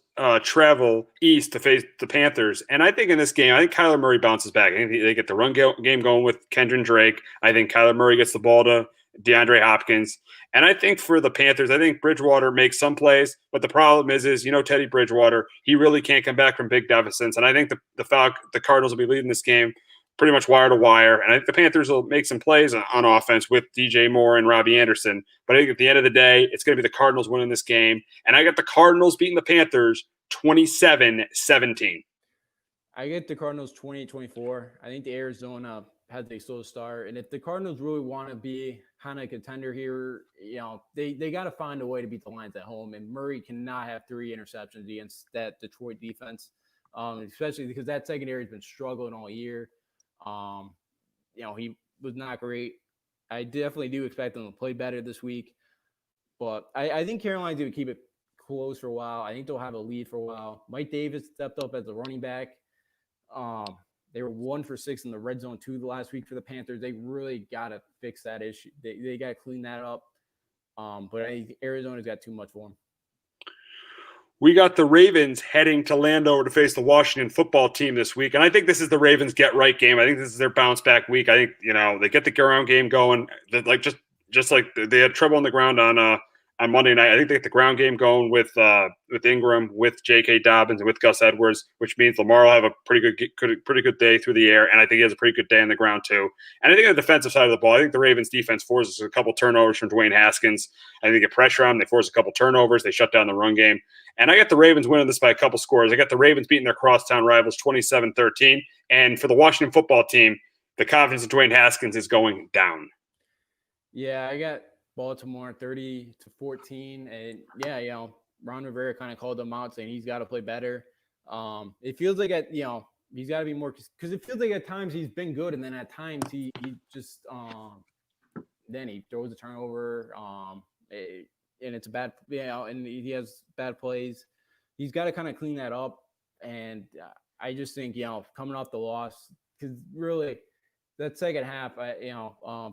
travel east to face the Panthers. And I think in this game, I think Kyler Murray bounces back. I think they get the run game going with Kendrick Drake. I think Kyler Murray gets the ball to DeAndre Hopkins. And I think for the Panthers, I think Bridgewater makes some plays, but the problem is Teddy Bridgewater, he really can't come back from big deficits. And I think the Cardinals will be leading this game pretty much wire to wire. And I think the Panthers will make some plays on offense with DJ Moore and Robbie Anderson. But I think at the end of the day, it's going to be the Cardinals winning this game. And I got the Cardinals beating the Panthers 27-17. I get the Cardinals 28-24. I think the Arizona had a slow start. And if the Cardinals really want to be kind of a contender here, they got to find a way to beat the Lions at home. And Murray cannot have 3 interceptions against that Detroit defense, especially because that secondary has been struggling all year. He was not great. I definitely do expect them to play better this week. But I think Carolina's going to keep it close for a while. I think they'll have a lead for a while. Mike Davis stepped up as a running back. They were 1 for 6 in the red zone 2 the last week for the Panthers. They really got to fix that issue. They got to clean that up. But I think Arizona's got too much for them. We got the Ravens heading to Landover to face the Washington football team this week. And I think this is the Ravens get-right game. I think this is their bounce-back week. I think, they get the ground game going. Just like they had trouble on the ground on Monday night. I think they get the ground game going with Ingram, with J.K. Dobbins, and with Gus Edwards, which means Lamar will have a pretty good day through the air, and I think he has a pretty good day on the ground too. And I think on the defensive side of the ball, I think the Ravens defense forces a couple turnovers from Dwayne Haskins. I think they get pressure on them. They force a couple turnovers. They shut down the run game. And I got the Ravens winning this by a couple scores. I got the Ravens beating their crosstown rivals 27-13. And for the Washington football team, the confidence of Dwayne Haskins is going down. Yeah, I got Baltimore 30-14. And Ron Rivera kind of called them out saying he's got to play better. It feels like he's got to be more, because it feels like at times he's been good, and then at times he just then he throws a turnover. And it's a bad, and he has bad plays. He's got to kind of clean that up. And I just think, coming off the loss, because really that second half,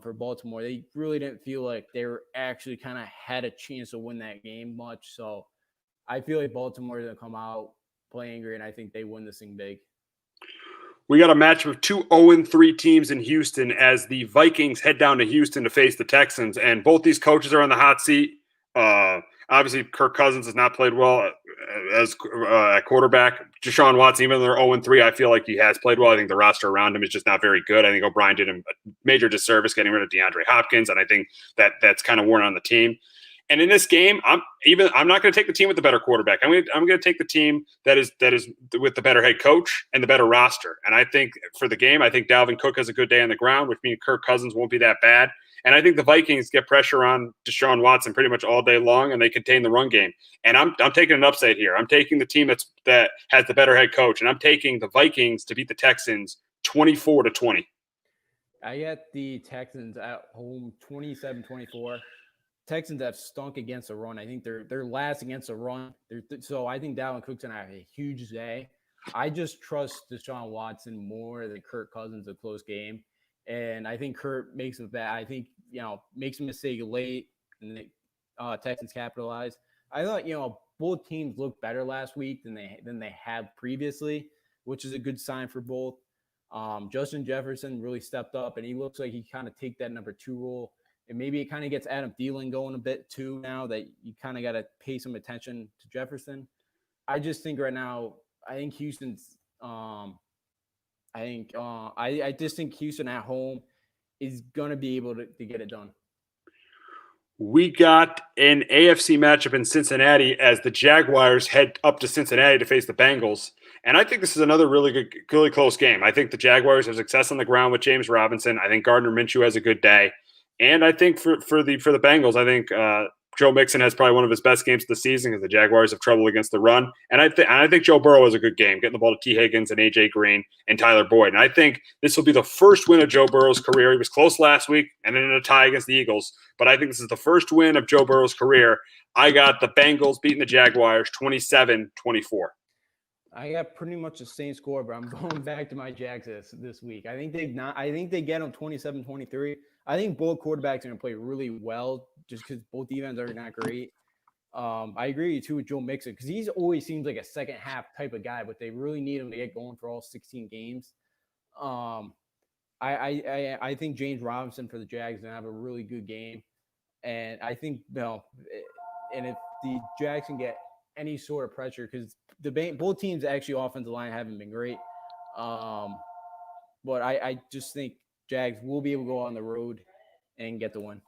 for Baltimore, they really didn't feel like they were actually kind of had a chance to win that game much. So I feel like Baltimore is going to come out, play angry, and I think they win this thing big. We got a match of 2 0-3 teams in Houston as the Vikings head down to Houston to face the Texans. And both these coaches are on the hot seat. I Obviously, Kirk Cousins has not played well as at quarterback. Deshaun Watson, even though they're 0-3, I feel like he has played well. I think the roster around him is just not very good. I think O'Brien did him a major disservice getting rid of DeAndre Hopkins, and I think that's kind of worn on the team. And in this game, I'm not going to take the team with the better quarterback. I'm going to take the team that is with the better head coach and the better roster. And I think for the game, I think Dalvin Cook has a good day on the ground, which means Kirk Cousins won't be that bad. And I think the Vikings get pressure on Deshaun Watson pretty much all day long, and they contain the run game. And I'm taking an upside here. I'm taking the team that has the better head coach, and I'm taking the Vikings to beat the Texans 24-20. I got the Texans at home 27-24. Texans have stunk against the run. I think they're last against the run. So I think Dalvin Cook's gonna have a huge day. I just trust Deshaun Watson more than Kirk Cousins a close game. And I think Kurt makes a bad. I think makes a mistake late, and the Texans capitalize. I thought both teams looked better last week than they have previously, which is a good sign for both. Justin Jefferson really stepped up, and he looks like he kind of take that number 2 role. And maybe it kind of gets Adam Thielen going a bit too now that you kind of got to pay some attention to Jefferson. I just think right now, I think Houston's. I just think Houston at home is going to be able to get it done. We got an AFC matchup in Cincinnati as the Jaguars head up to Cincinnati to face the Bengals. And I think this is another really close game. I think the Jaguars have success on the ground with James Robinson. I think Gardner Minshew has a good day. And I think for the Bengals, I think Joe Mixon has probably one of his best games of the season because the Jaguars have trouble against the run. And I think Joe Burrow has a good game, getting the ball to T. Higgins and A.J. Green and Tyler Boyd. And I think this will be the first win of Joe Burrow's career. He was close last week and then in a tie against the Eagles. But I think this is the first win of Joe Burrow's career. I got the Bengals beating the Jaguars 27-24. I got pretty much the same score, but I'm going back to my Jags this week. I think they get them 27-23. I think both quarterbacks are going to play really well just because both defenses are not great. I agree too with Joe Mixon because he always seems like a second half type of guy, but they really need him to get going for all 16 games. I think James Robinson for the Jags is going to have a really good game, and I think and if the Jags can get any sort of pressure because both teams actually offensive line haven't been great, but I just think Jags will be able to go on the road and get the win.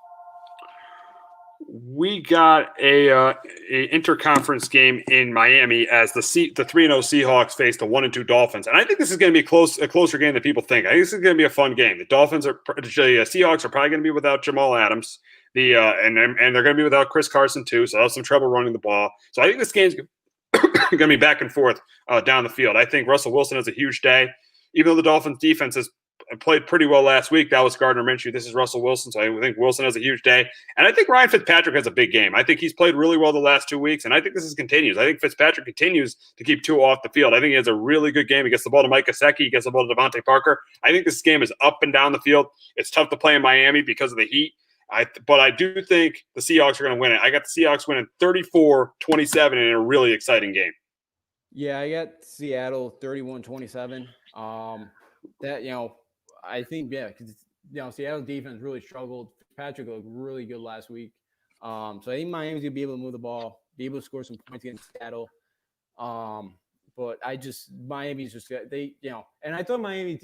We got a interconference game in Miami as the 3-0 Seahawks face the 1-2 Dolphins, and I think this is going to be a closer game than people think. I think this is going to be a fun game. The Seahawks are probably going to be without Jamal Adams, and they're going to be without Chris Carson too, so they'll have some trouble running the ball. So I think this game's going to be back and forth down the field. I think Russell Wilson has a huge day, even though the Dolphins defense has played pretty well last week. That was Gardner Minshew. This is Russell Wilson, so I think Wilson has a huge day. And I think Ryan Fitzpatrick has a big game. I think he's played really well the last 2 weeks, and I think this continues. I think Fitzpatrick continues to keep Tua off the field. I think he has a really good game. He gets the ball to Mike Gesicki. He gets the ball to Devontae Parker. I think this game is up and down the field. It's tough to play in Miami because of the heat. But I do think the Seahawks are going to win it. I got the Seahawks winning 34-27 in a really exciting game. Yeah, I got Seattle 31-27. I think, because Seattle defense really struggled. Patrick looked really good last week. So I think Miami's going to be able to move the ball, be able to score some points against Seattle. But Miami's just, and I thought Miami's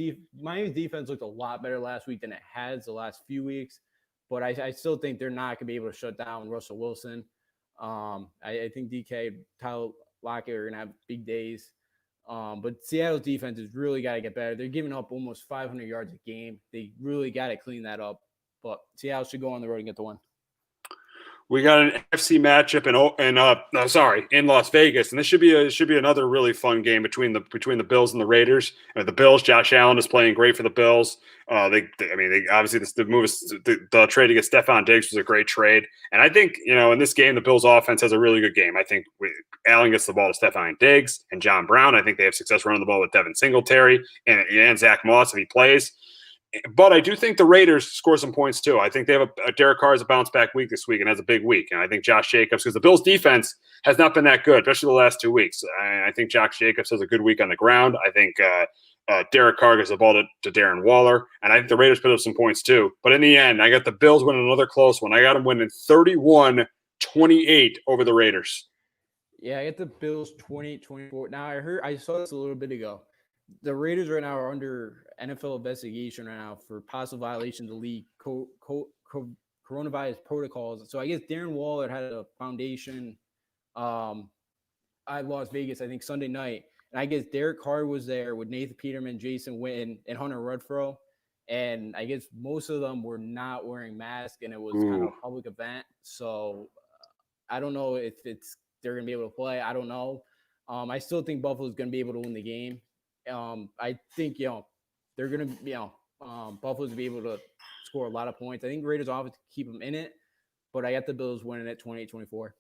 defense looked a lot better last week than it has the last few weeks. But I still think they're not going to be able to shut down Russell Wilson. I think DK, Tyler Lockett are going to have big days. But Seattle's defense has really got to get better. They're giving up almost 500 yards a game. They really got to clean that up. But Seattle should go on the road and get the win. We got an NFC matchup in Las Vegas, and this should be another really fun game between the Bills and the Raiders. The Bills, Josh Allen is playing great for the Bills. They obviously the trade to get Stephon Diggs was a great trade, and I think in this game the Bills offense has a really good game. I think Allen gets the ball to Stephon Diggs and John Brown. I think they have success running the ball with Devin Singletary and Zach Moss if he plays. But I do think the Raiders score some points too. I think they have Derek Carr has a bounce back week this week and has a big week. And I think Josh Jacobs, because the Bills defense has not been that good, especially the last 2 weeks. I think Josh Jacobs has a good week on the ground. I think Derek Carr gets the ball to Darren Waller. And I think the Raiders put up some points too. But in the end, I got the Bills winning another close one. I got them winning 31-27. 28 over the Raiders. Yeah, I get the Bills 28-24. Now, I saw this a little bit ago. The Raiders right now are under NFL investigation right now for possible violation of the league coronavirus protocols. So I guess Darren Waller had a foundation at Las Vegas, I think Sunday night. And I guess Derek Carr was there with Nathan Peterman, Jason Witten, and Hunter Renfrow. And I guess most of them were not wearing masks, and it was kind of a public event. So I don't know if they're going to be able to play. I don't know. I still think Buffalo's going to be able to win the game. I think, they're going to, Buffalo's going to be able to score a lot of points. I think Raiders offense keep them in it, but I got the Bills winning at 28-24.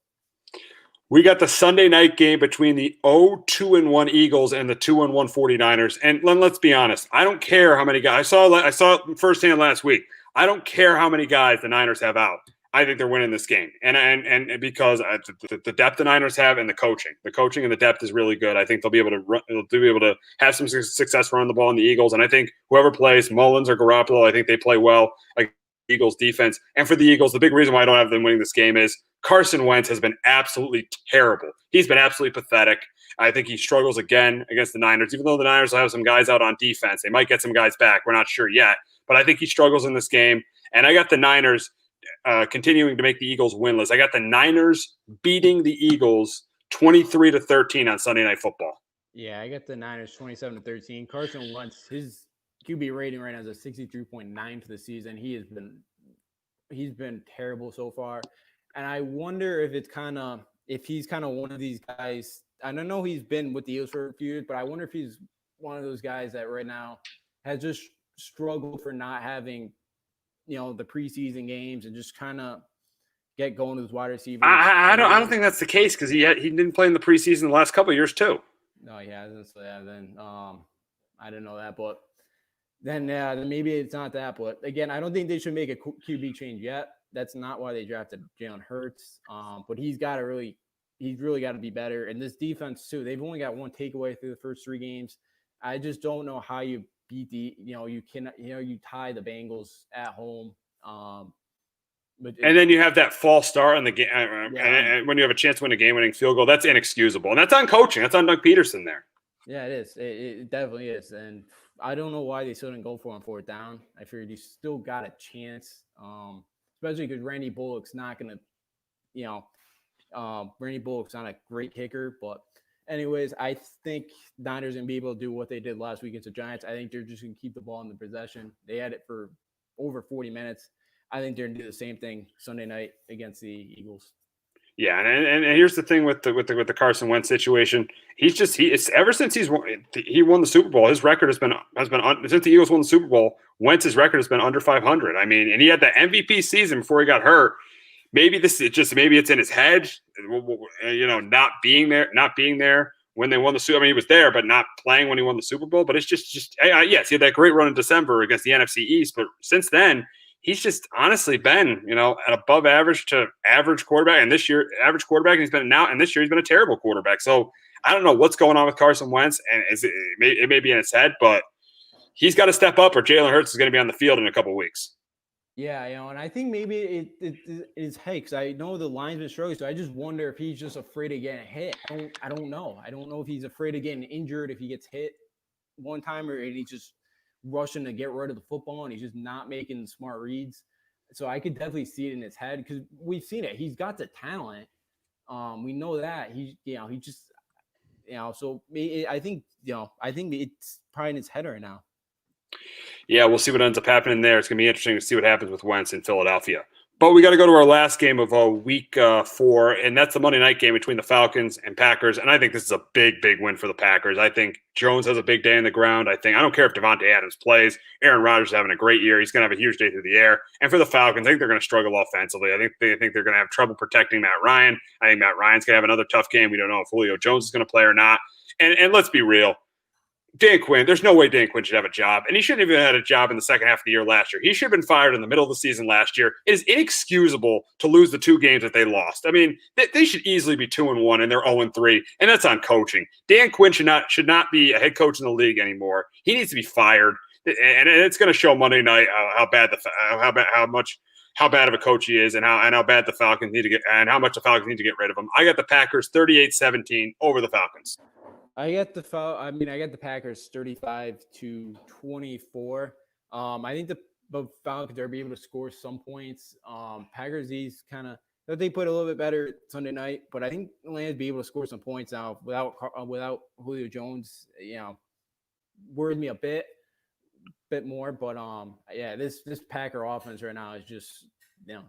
We got the Sunday night game between the 0-2-1 Eagles and the 2-1 49ers. And let's be honest, I don't care how many guys. I saw it firsthand last week. I don't care how many guys the Niners have out. I think they're winning this game, and because the depth the Niners have and the coaching and the depth is really good. I think they'll be able to run, they'll be able to have some success running the ball in the Eagles. And I think whoever plays, Mullins or Garoppolo, I think they play well. Like Eagles defense, and for the Eagles, the big reason why I don't have them winning this game is Carson Wentz has been absolutely terrible. He's been absolutely pathetic. I think he struggles again against the Niners, even though the Niners will have some guys out on defense. They might get some guys back. We're not sure yet, but I think he struggles in this game. And I got the Niners continuing to make the Eagles winless. I got the Niners beating the Eagles 23-13 on Sunday Night Football. Yeah, I got the Niners 27-13. Carson Wentz, his QB rating right now is a 63.9 for the season. He's been terrible so far. And I wonder if he's kind of one of these guys. I don't know, he's been with the Eagles for a few years, but I wonder if he's one of those guys that right now has just struggled for not having, the preseason games and just kind of get going with his wide receivers. I don't think that's the case because he didn't play in the preseason the last couple of years too. No, he hasn't. So yeah, then I didn't know that, but then maybe it's not that. But again, I don't think they should make a QB change yet. That's not why they drafted Jalen Hurts. But he's really got to be better. And this defense too, they've only got one takeaway through the first 3 games. I just don't know how you beat you tie the Bengals at home. And then you have that false start in the game. And when you have a chance to win a game-winning field goal, that's inexcusable. And that's on coaching. That's on Doug Peterson there. Yeah, it is. It definitely is. And I don't know why they still didn't go for on 4th down. I figured you still got a chance, especially because Randy Bullock's not going to, Randy Bullock's not a great kicker. But anyways, I think Niners going to be able to do what they did last week against the Giants. I think they're just going to keep the ball in the possession. They had it for over 40 minutes. I think they're going to do the same thing Sunday night against the Eagles. Yeah, and here's the thing with the Carson Wentz situation. It's ever since he won the Super Bowl, his record has been since the Eagles won the Super Bowl, Wentz's record has been under 500. I mean, and he had the MVP season before he got hurt. Maybe it's in his head, not being there when they won the Super. I mean, he was there, but not playing when he won the Super Bowl. But it's just yes, he had that great run in December against the NFC East, but since then, he's just honestly been, an above average to average quarterback. And this year, average quarterback, and this year he's been a terrible quarterback. So I don't know what's going on with Carson Wentz, and it may be in his head, but he's got to step up or Jalen Hurts is going to be on the field in a couple of weeks. Yeah, and I think maybe it is because I know the line's been struggling, so I just wonder if he's just afraid of getting hit. I don't know. I don't know if he's afraid of getting injured if he gets hit one time, or he's just rushing to get rid of the football and he's just not making smart reads. So I could definitely see it in his head because we've seen it. He's got the talent. We know that he just, so I think it's probably in his head right now. Yeah, we'll see what ends up happening there. It's going to be interesting to see what happens with Wentz in Philadelphia. But we got to go to our last game of week 4, and that's the Monday night game between the Falcons and Packers. And I think this is a big, big win for the Packers. I think Jones has a big day in the ground. I don't care if Devontae Adams plays. Aaron Rodgers is having a great year. He's going to have a huge day through the air. And for the Falcons, I think they're going to struggle offensively. I think they're going to have trouble protecting Matt Ryan. I think Matt Ryan's going to have another tough game. We don't know if Julio Jones is going to play or not. And let's be real. Dan Quinn, there's no way Dan Quinn should have a job. And he shouldn't have even had a job in the second half of the year last year. He should have been fired in the middle of the season last year. It is inexcusable to lose the 2 games that they lost. I mean, they should easily be 2-1 and they're 0-3, and that's on coaching. Dan Quinn should not be a head coach in the league anymore. He needs to be fired. And it's going to show Monday night how much how bad of a coach he is and how bad the Falcons need to get and how much the Falcons need to get rid of him. I got the Packers 38-17 over the Falcons. I got the Packers 35-24. I think the Falcons are be able to score some points. Packers, these kind of they played a little bit better Sunday night, but I think the Lions be able to score some points now without Julio Jones. Worried me a bit more, but this Packer offense right now is just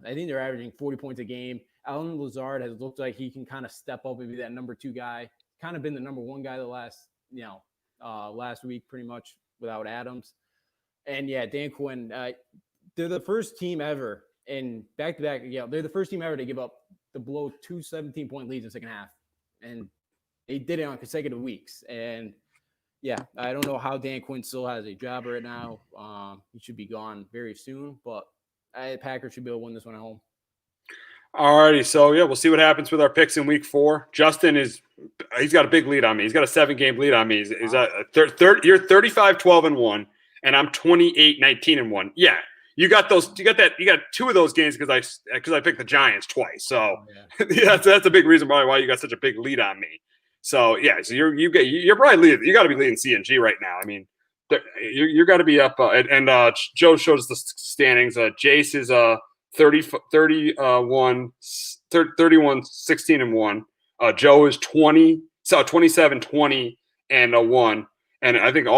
I think they're averaging 40 points a game. Allen Lazard has looked like he can kind of step up and be that number 2 guy. Kind of been the number 1 guy the last week pretty much without Adams. And Dan Quinn, they're the first team ever in back-to-back. They're the first team ever to give up to blow 2 17-point leads in the second half, and they did it on consecutive weeks. And I don't know how Dan Quinn still has a job right now. He should be gone very soon, but Packers should be able to win this one at home. All righty, so we'll see what happens with our picks in week 4. Justin he's got a big lead on me. He's got a 7-game lead on me. You're 35-12-1, and I'm 28-19-1. Yeah, you got 2 of those games because I picked the Giants twice. So that's a big reason why you got such a big lead on me. So so you're probably leading. You got to be leading CNG right now. I mean, you got to be up. And Joe showed us the standings. Jace is 31-16-1. Joe is 27-20-1, and I think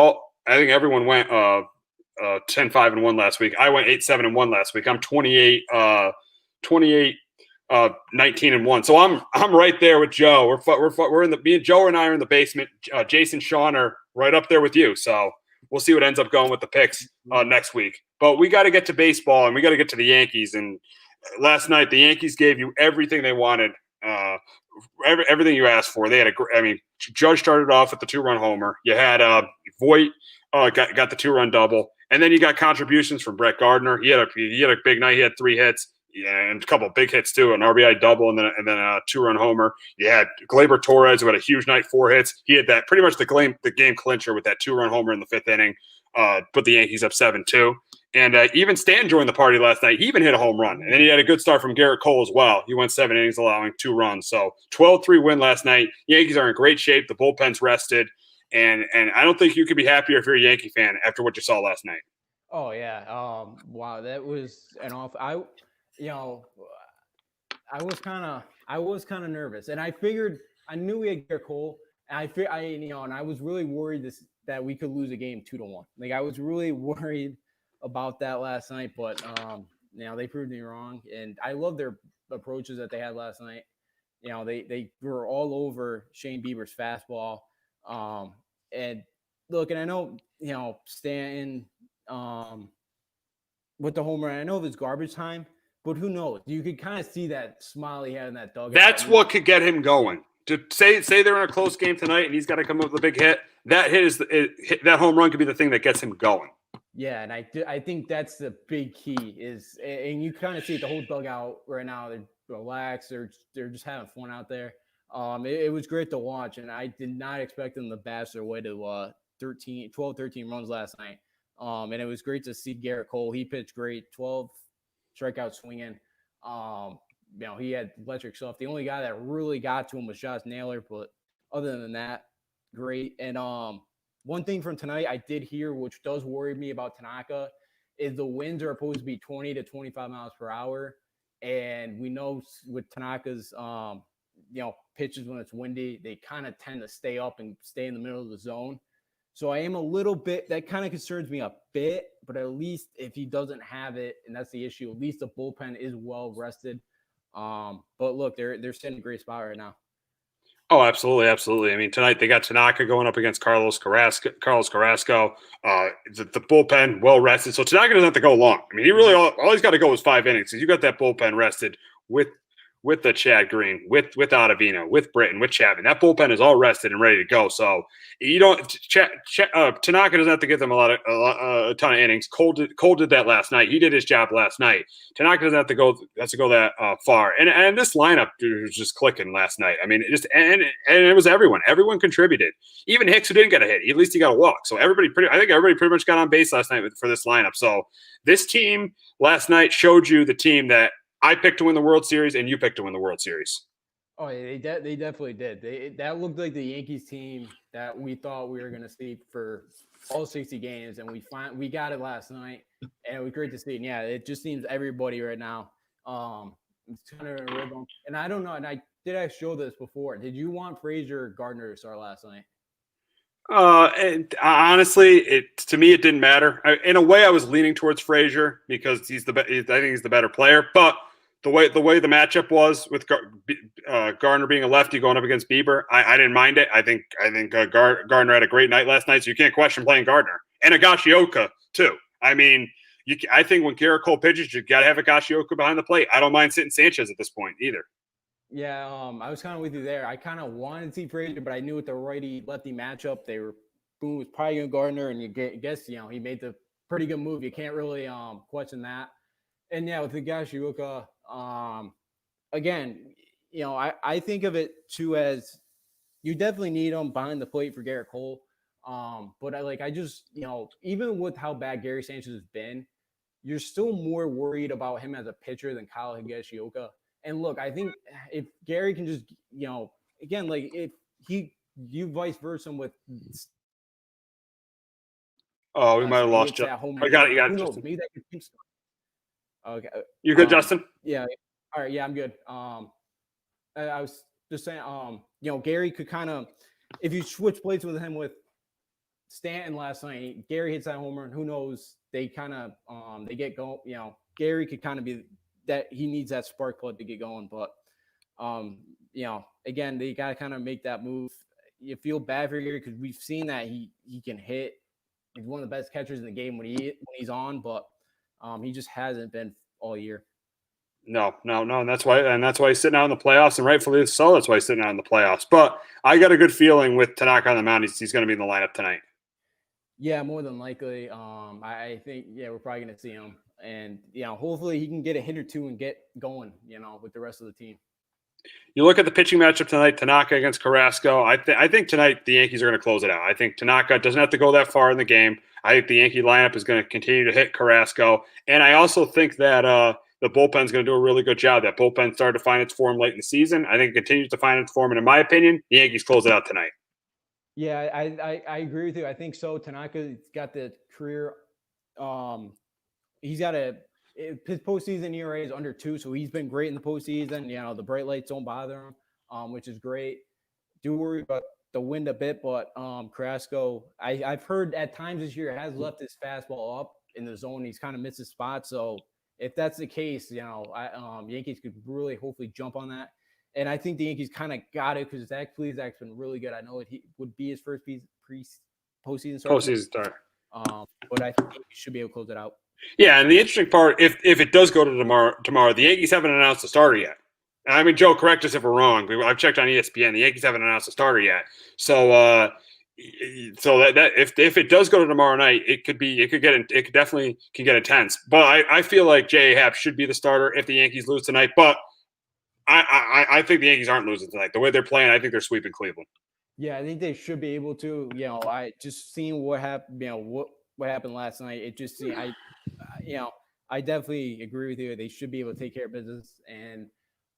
everyone went 10-5-1 last week. I went 8-7-1 last week. I'm 19-1. So I'm right there with Joe. We're in the me and Joe and I are in the basement. Jason, Sean are right up there with you. So we'll see what ends up going with the picks next week. But we got to get to baseball and we got to get to the Yankees. And last night the Yankees gave you everything they wanted, everything you asked for. They had Judge started off with the 2-run homer. You had Voit got the 2-run double, and then you got contributions from Brett Gardner. He had a big night. He had 3 hits. And a couple of big hits too, an RBI double, and then a 2-run homer. You had Gleyber Torres, who had a huge night, 4 hits. He had that pretty much the game clincher with that 2-run homer in the 5th inning, put the Yankees up 7-2. And even Stanton joined the party last night. He even hit a home run, and then he had a good start from Garrett Cole as well. He went 7 innings, allowing 2 runs. So 12-3 win last night. Yankees are in great shape. The bullpen's rested, and I don't think you could be happier if you're a Yankee fan after what you saw last night. Oh yeah, wow, that was an off. I was kind of nervous, and I knew we had Garrett Cole, and and I was really worried that we could lose a game 2-1. Like I was really worried about that last night, but they proved me wrong, and I love their approaches that they had last night. They were all over Shane Bieber's fastball, and look, and I know Stanton with the home run. I know it was garbage time. But who knows? You could kind of see that smile he had in that dugout. That's what could get him going. To say they're in a close game tonight and he's got to come up with a big hit. That that home run could be the thing that gets him going. Yeah, and I think that's the big key and you kind of see it, the whole dugout right now. They're relaxed. They're just having fun out there. It was great to watch, and I did not expect them to bash their way to 12, 13 runs last night. And it was great to see Garrett Cole. He pitched great, 12 strikeout swinging. He had electric stuff. The only guy that really got to him was Josh Naylor, but other than that, great. And one thing from tonight I did hear, which does worry me about Tanaka, is the winds are supposed to be 20 to 25 miles per hour. And we know with Tanaka's, pitches when it's windy, they kind of tend to stay up and stay in the middle of the zone. So I am a little bit, that kind of concerns me a bit, but at least if he doesn't have it, and that's the issue, at least the bullpen is well rested. But look, they're sitting in a great spot right now. Oh, absolutely, absolutely. I mean, tonight they got Tanaka going up against Carlos Carrasco. The bullpen well rested, so Tanaka doesn't have to go long. I mean, he really all he's got to go is 5 innings. So you got that bullpen rested with with the Chad Green, with Ottavino, with Britton, with Chapman. That bullpen is all rested and ready to go. So you don't Tanaka doesn't have to give them a ton of innings. Cole did that last night. He did his job last night. Tanaka doesn't have to go that far. And this lineup was just clicking last night. I mean, it was everyone. Everyone contributed. Even Hicks, who didn't get a hit, at least he got a walk. So I think everybody pretty much got on base last night for this lineup. So this team last night showed you the team that I picked to win the World Series and you picked to win the World Series. Oh, they definitely did. That looked like the Yankees team that we thought we were going to see for all 60 games, and we got it last night, and it was great to see. And yeah, it just seems everybody right now it's kind of a rhythm. And I don't know, and I show this before. Did you want Frazier or Gardner to start last night? And honestly, to me, it didn't matter. In a way, I was leaning towards Frazier because I think he's the better player, but the way the matchup was with Gardner being a lefty going up against Bieber, I didn't mind it. I think Gardner had a great night last night, so you can't question playing Gardner and Higashioka too. I mean, I think when Garrett Cole pitches, you got to have Higashioka behind the plate. I don't mind sitting Sanchez at this point either. Yeah, I was kind of with you there. I kind of wanted to see Frazier, but I knew with the righty-lefty matchup, Boone was probably going Gardner, and you guess he made the pretty good move. You can't really question that. And yeah, with Higashioka, again, I think of it too as you definitely need him behind the plate for Garrett Cole. But I just, even with how bad Gary Sanchez has been, you're still more worried about him as a pitcher than Kyle Higashioka. And look, I think if Gary can just, again, if you vice versa him with. Oh, we might have lost you. I got it. Who knows? Maybe that could keep. Okay. You good, Justin? Yeah. All right. Yeah, I'm good. I was just saying, Gary could kind of, if you switch plates with him with Stanton last night, Gary hits that homer, and who knows? They kind of, they get going. Gary could kind of be that he needs that spark plug to get going, but again, they got to kind of make that move. You feel bad for Gary because we've seen that he can hit. He's one of the best catchers in the game when he's on, but he just hasn't been all year. No, and that's why he's sitting out in the playoffs, and rightfully so. That's why he's sitting out in the playoffs. But I got a good feeling with Tanaka on the mound, he's going to be in the lineup tonight. Yeah, more than likely. I think we're probably going to see him, and hopefully he can get a hit or two and get going. With the rest of the team. You look at the pitching matchup tonight, Tanaka against Carrasco. I think tonight the Yankees are going to close it out. I think Tanaka doesn't have to go that far in the game. I think the Yankee lineup is going to continue to hit Carrasco. And I also think that the bullpen is going to do a really good job. That bullpen started to find its form late in the season. I think it continues to find its form. And in my opinion, the Yankees close it out tonight. Yeah, I agree with you. I think so. Tanaka's got the career. He's got his postseason ERA is under 2, so he's been great in the postseason. The bright lights don't bother him, which is great. Do worry about the wind a bit, but Carrasco, I've heard at times this year has left his fastball up in the zone. He's kind of missed his spot. So if that's the case, Yankees could really hopefully jump on that. And I think the Yankees kind of got it because Zach Plezak's been really good. I know he would be his first postseason start. But I think he should be able to close it out. Yeah, and the interesting part, if it does go to tomorrow, the Yankees haven't announced a starter yet. I mean, Joe, correct us if we're wrong. I've checked on ESPN. The Yankees haven't announced a starter yet. So that if it does go to tomorrow night, it definitely can get intense. But I feel like J.A. Happ should be the starter if the Yankees lose tonight. But I think the Yankees aren't losing tonight. The way they're playing, I think they're sweeping Cleveland. Yeah, I think they should be able to. I just seen what happened. What happened last night. It just seemed I definitely agree with you. They should be able to take care of business, and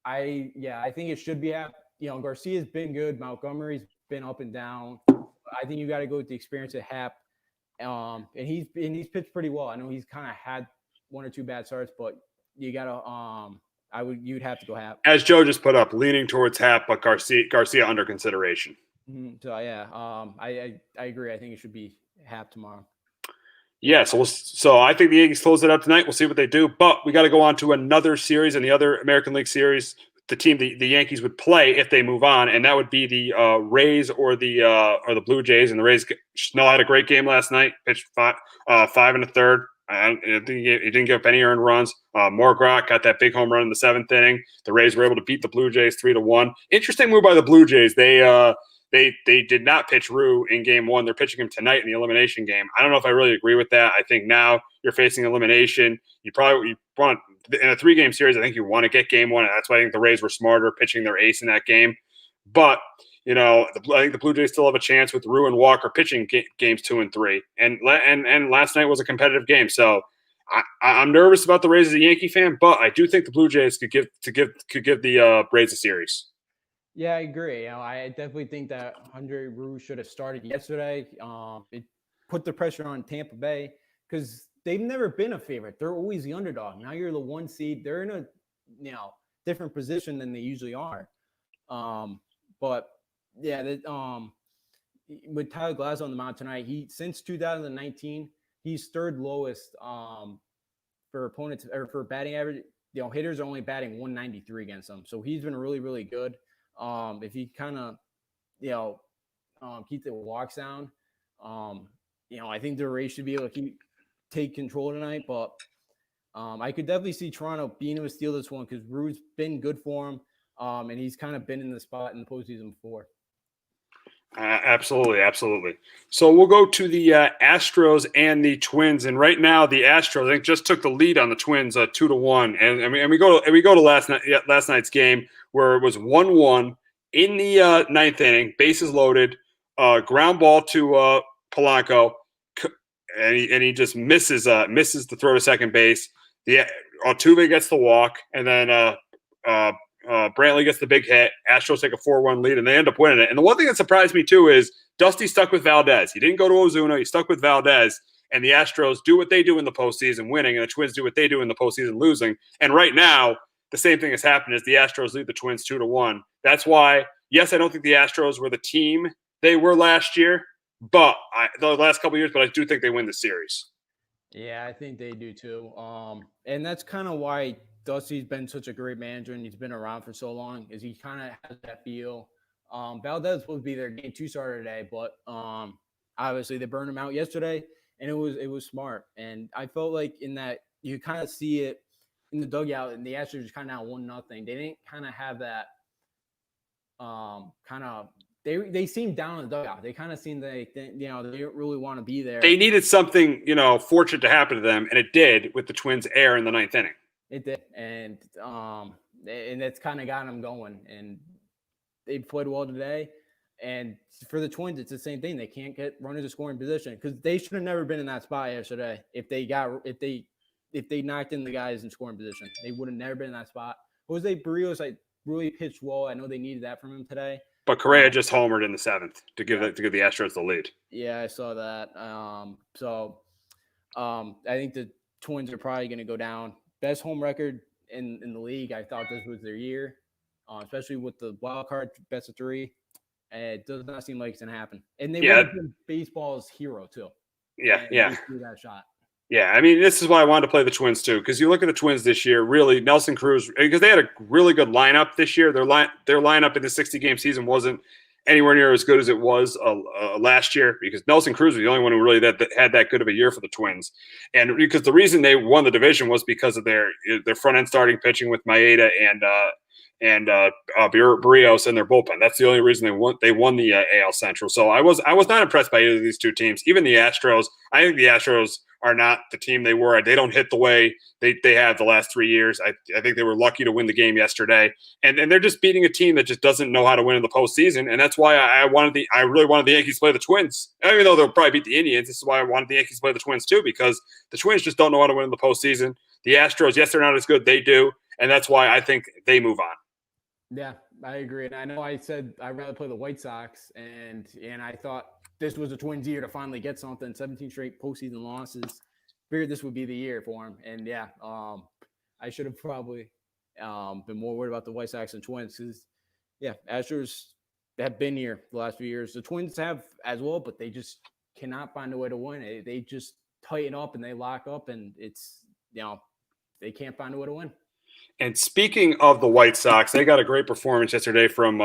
I think it should be Garcia's been good. Montgomery's been up and down. I think you got to go with the experience of Happ, and he's pitched pretty well. I know he's kind of had 1 or 2 bad starts, but you got to you'd have to go Happ. As Joe just put up, leaning towards Happ, but Garcia under consideration. Mm-hmm. So I agree. I think it should be Happ tomorrow. Yeah, so I think the Yankees close it up tonight. We'll see what they do, but we got to go on to another series, and the other American League series, the team the Yankees would play if they move on, and that would be the Rays or the Blue Jays. And the Rays, Snell had a great game last night, pitched 5 1/3, I think he didn't give up any earned runs. Morgrock got that big home run in the 7th inning. The Rays were able to beat the Blue Jays 3-1. Interesting move by the Blue Jays. They did not pitch Rue in Game 1. They're pitching him tonight in the elimination game. I don't know if I really agree with that. I think now you're facing elimination. You want in a 3-game series. I think you want to get Game 1. And that's why I think the Rays were smarter pitching their ace in that game. But I think the Blue Jays still have a chance with Rue and Walker pitching games 2 and 3. And last night was a competitive game. So I'm nervous about the Rays as a Yankee fan, but I do think the Blue Jays could give the Rays a series. Yeah, I agree. I definitely think that Andre Rue should have started yesterday. It put the pressure on Tampa Bay because they've never been a favorite. They're always the underdog. Now you're the 1 seed. They're in a different position than they usually are. But yeah, with Tyler Glass on the mound tonight, since 2019, he's 3rd lowest for opponents or for batting average. Hitters are only batting 193 against him, so he's been really, really good. If he kind of, keep the walks down, I think the Rays should be able to take control tonight. But I could definitely see Toronto being able to steal this one because Rue's been good for him, and he's kind of been in the spot in the postseason before. Absolutely. So we'll go to the Astros and the Twins, and right now the Astros I think just took the lead on the Twins 2-1, and we go to last night's game where it was 1-1 in the 9th inning, bases loaded, ground ball to Polanco, and he just misses the throw to second base. The Altuve gets the walk, and then Brantley gets the big hit. Astros take a 4-1 lead, and they end up winning it. And the one thing that surprised me, too, is Dusty stuck with Valdez. He didn't go to Ozuna. He stuck with Valdez. And the Astros do what they do in the postseason, winning, and the Twins do what they do in the postseason, losing. And right now, the same thing has happened as the Astros lead the Twins 2-1. That's why, yes, I don't think the Astros were the team they were last year, but the last couple of years, but I do think they win the series. Yeah, I think they do, too. And that's kind of why Dusty's been such a great manager and he's been around for so long is he kind of has that feel. Valdez was supposed to be their game 2 starter today, but obviously they burned him out yesterday and it was smart. And I felt like in that you kind of see it in the dugout and the Astros just kind of out 1-0. They didn't kind of have that they seemed down in the dugout. They kind of seemed they didn't really want to be there. They needed something, fortunate to happen to them, and it did with the Twins' error in the 9th inning. It did, and that's kind of got them going. And they played well today. And for the Twins, it's the same thing. They can't get runners in scoring position because they should have never been in that spot yesterday. If they knocked in the guys in scoring position, they would have never been in that spot. Jose Barrios, really pitched well. I know they needed that from him today. But Correa just homered in the 7th to give the Astros the lead. Yeah, I saw that. I think the Twins are probably going to go down. Best home record in the league. I thought this was their year, especially with the wild card best of 3. It does not seem like it's going to happen. And they would have been baseball's hero too. Yeah. Threw that shot. Yeah, I mean, this is why I wanted to play the Twins too, because you look at the Twins this year. Really, Nelson Cruz, because they had a really good lineup this year. Their lineup in the 60-game season wasn't anywhere near as good as it was last year, because Nelson Cruz was the only one who really had that good of a year for the Twins. And because the reason they won the division was because of their front end starting pitching with Maeda and Barrios and their bullpen. That's the only reason they won the AL Central. So I was not impressed by either of these two teams. Even the Astros. I think the Astros are not the team they were. They don't hit the way they have the last 3 years. I think they were lucky to win the game yesterday, and they're just beating a team that just doesn't know how to win in the postseason. And that's why I really wanted the Yankees to play the Twins, even though they'll probably beat the Indians. This is why I wanted the Yankees to play the Twins too, because the Twins just don't know how to win in the postseason. The Astros, yes, they're not as good. They do, and that's why I think they move on. Yeah, I agree. And I know I said I'd rather play the White Sox, and I thought this was a Twins year to finally get something. 17 straight postseason losses. Figured this would be the year for him. And I should have probably been more worried about the White Sox and Twins because, Astros have been here the last few years. The Twins have as well, but they just cannot find a way to win. They just tighten up and they lock up, and it's, they can't find a way to win. And speaking of the White Sox, they got a great performance yesterday from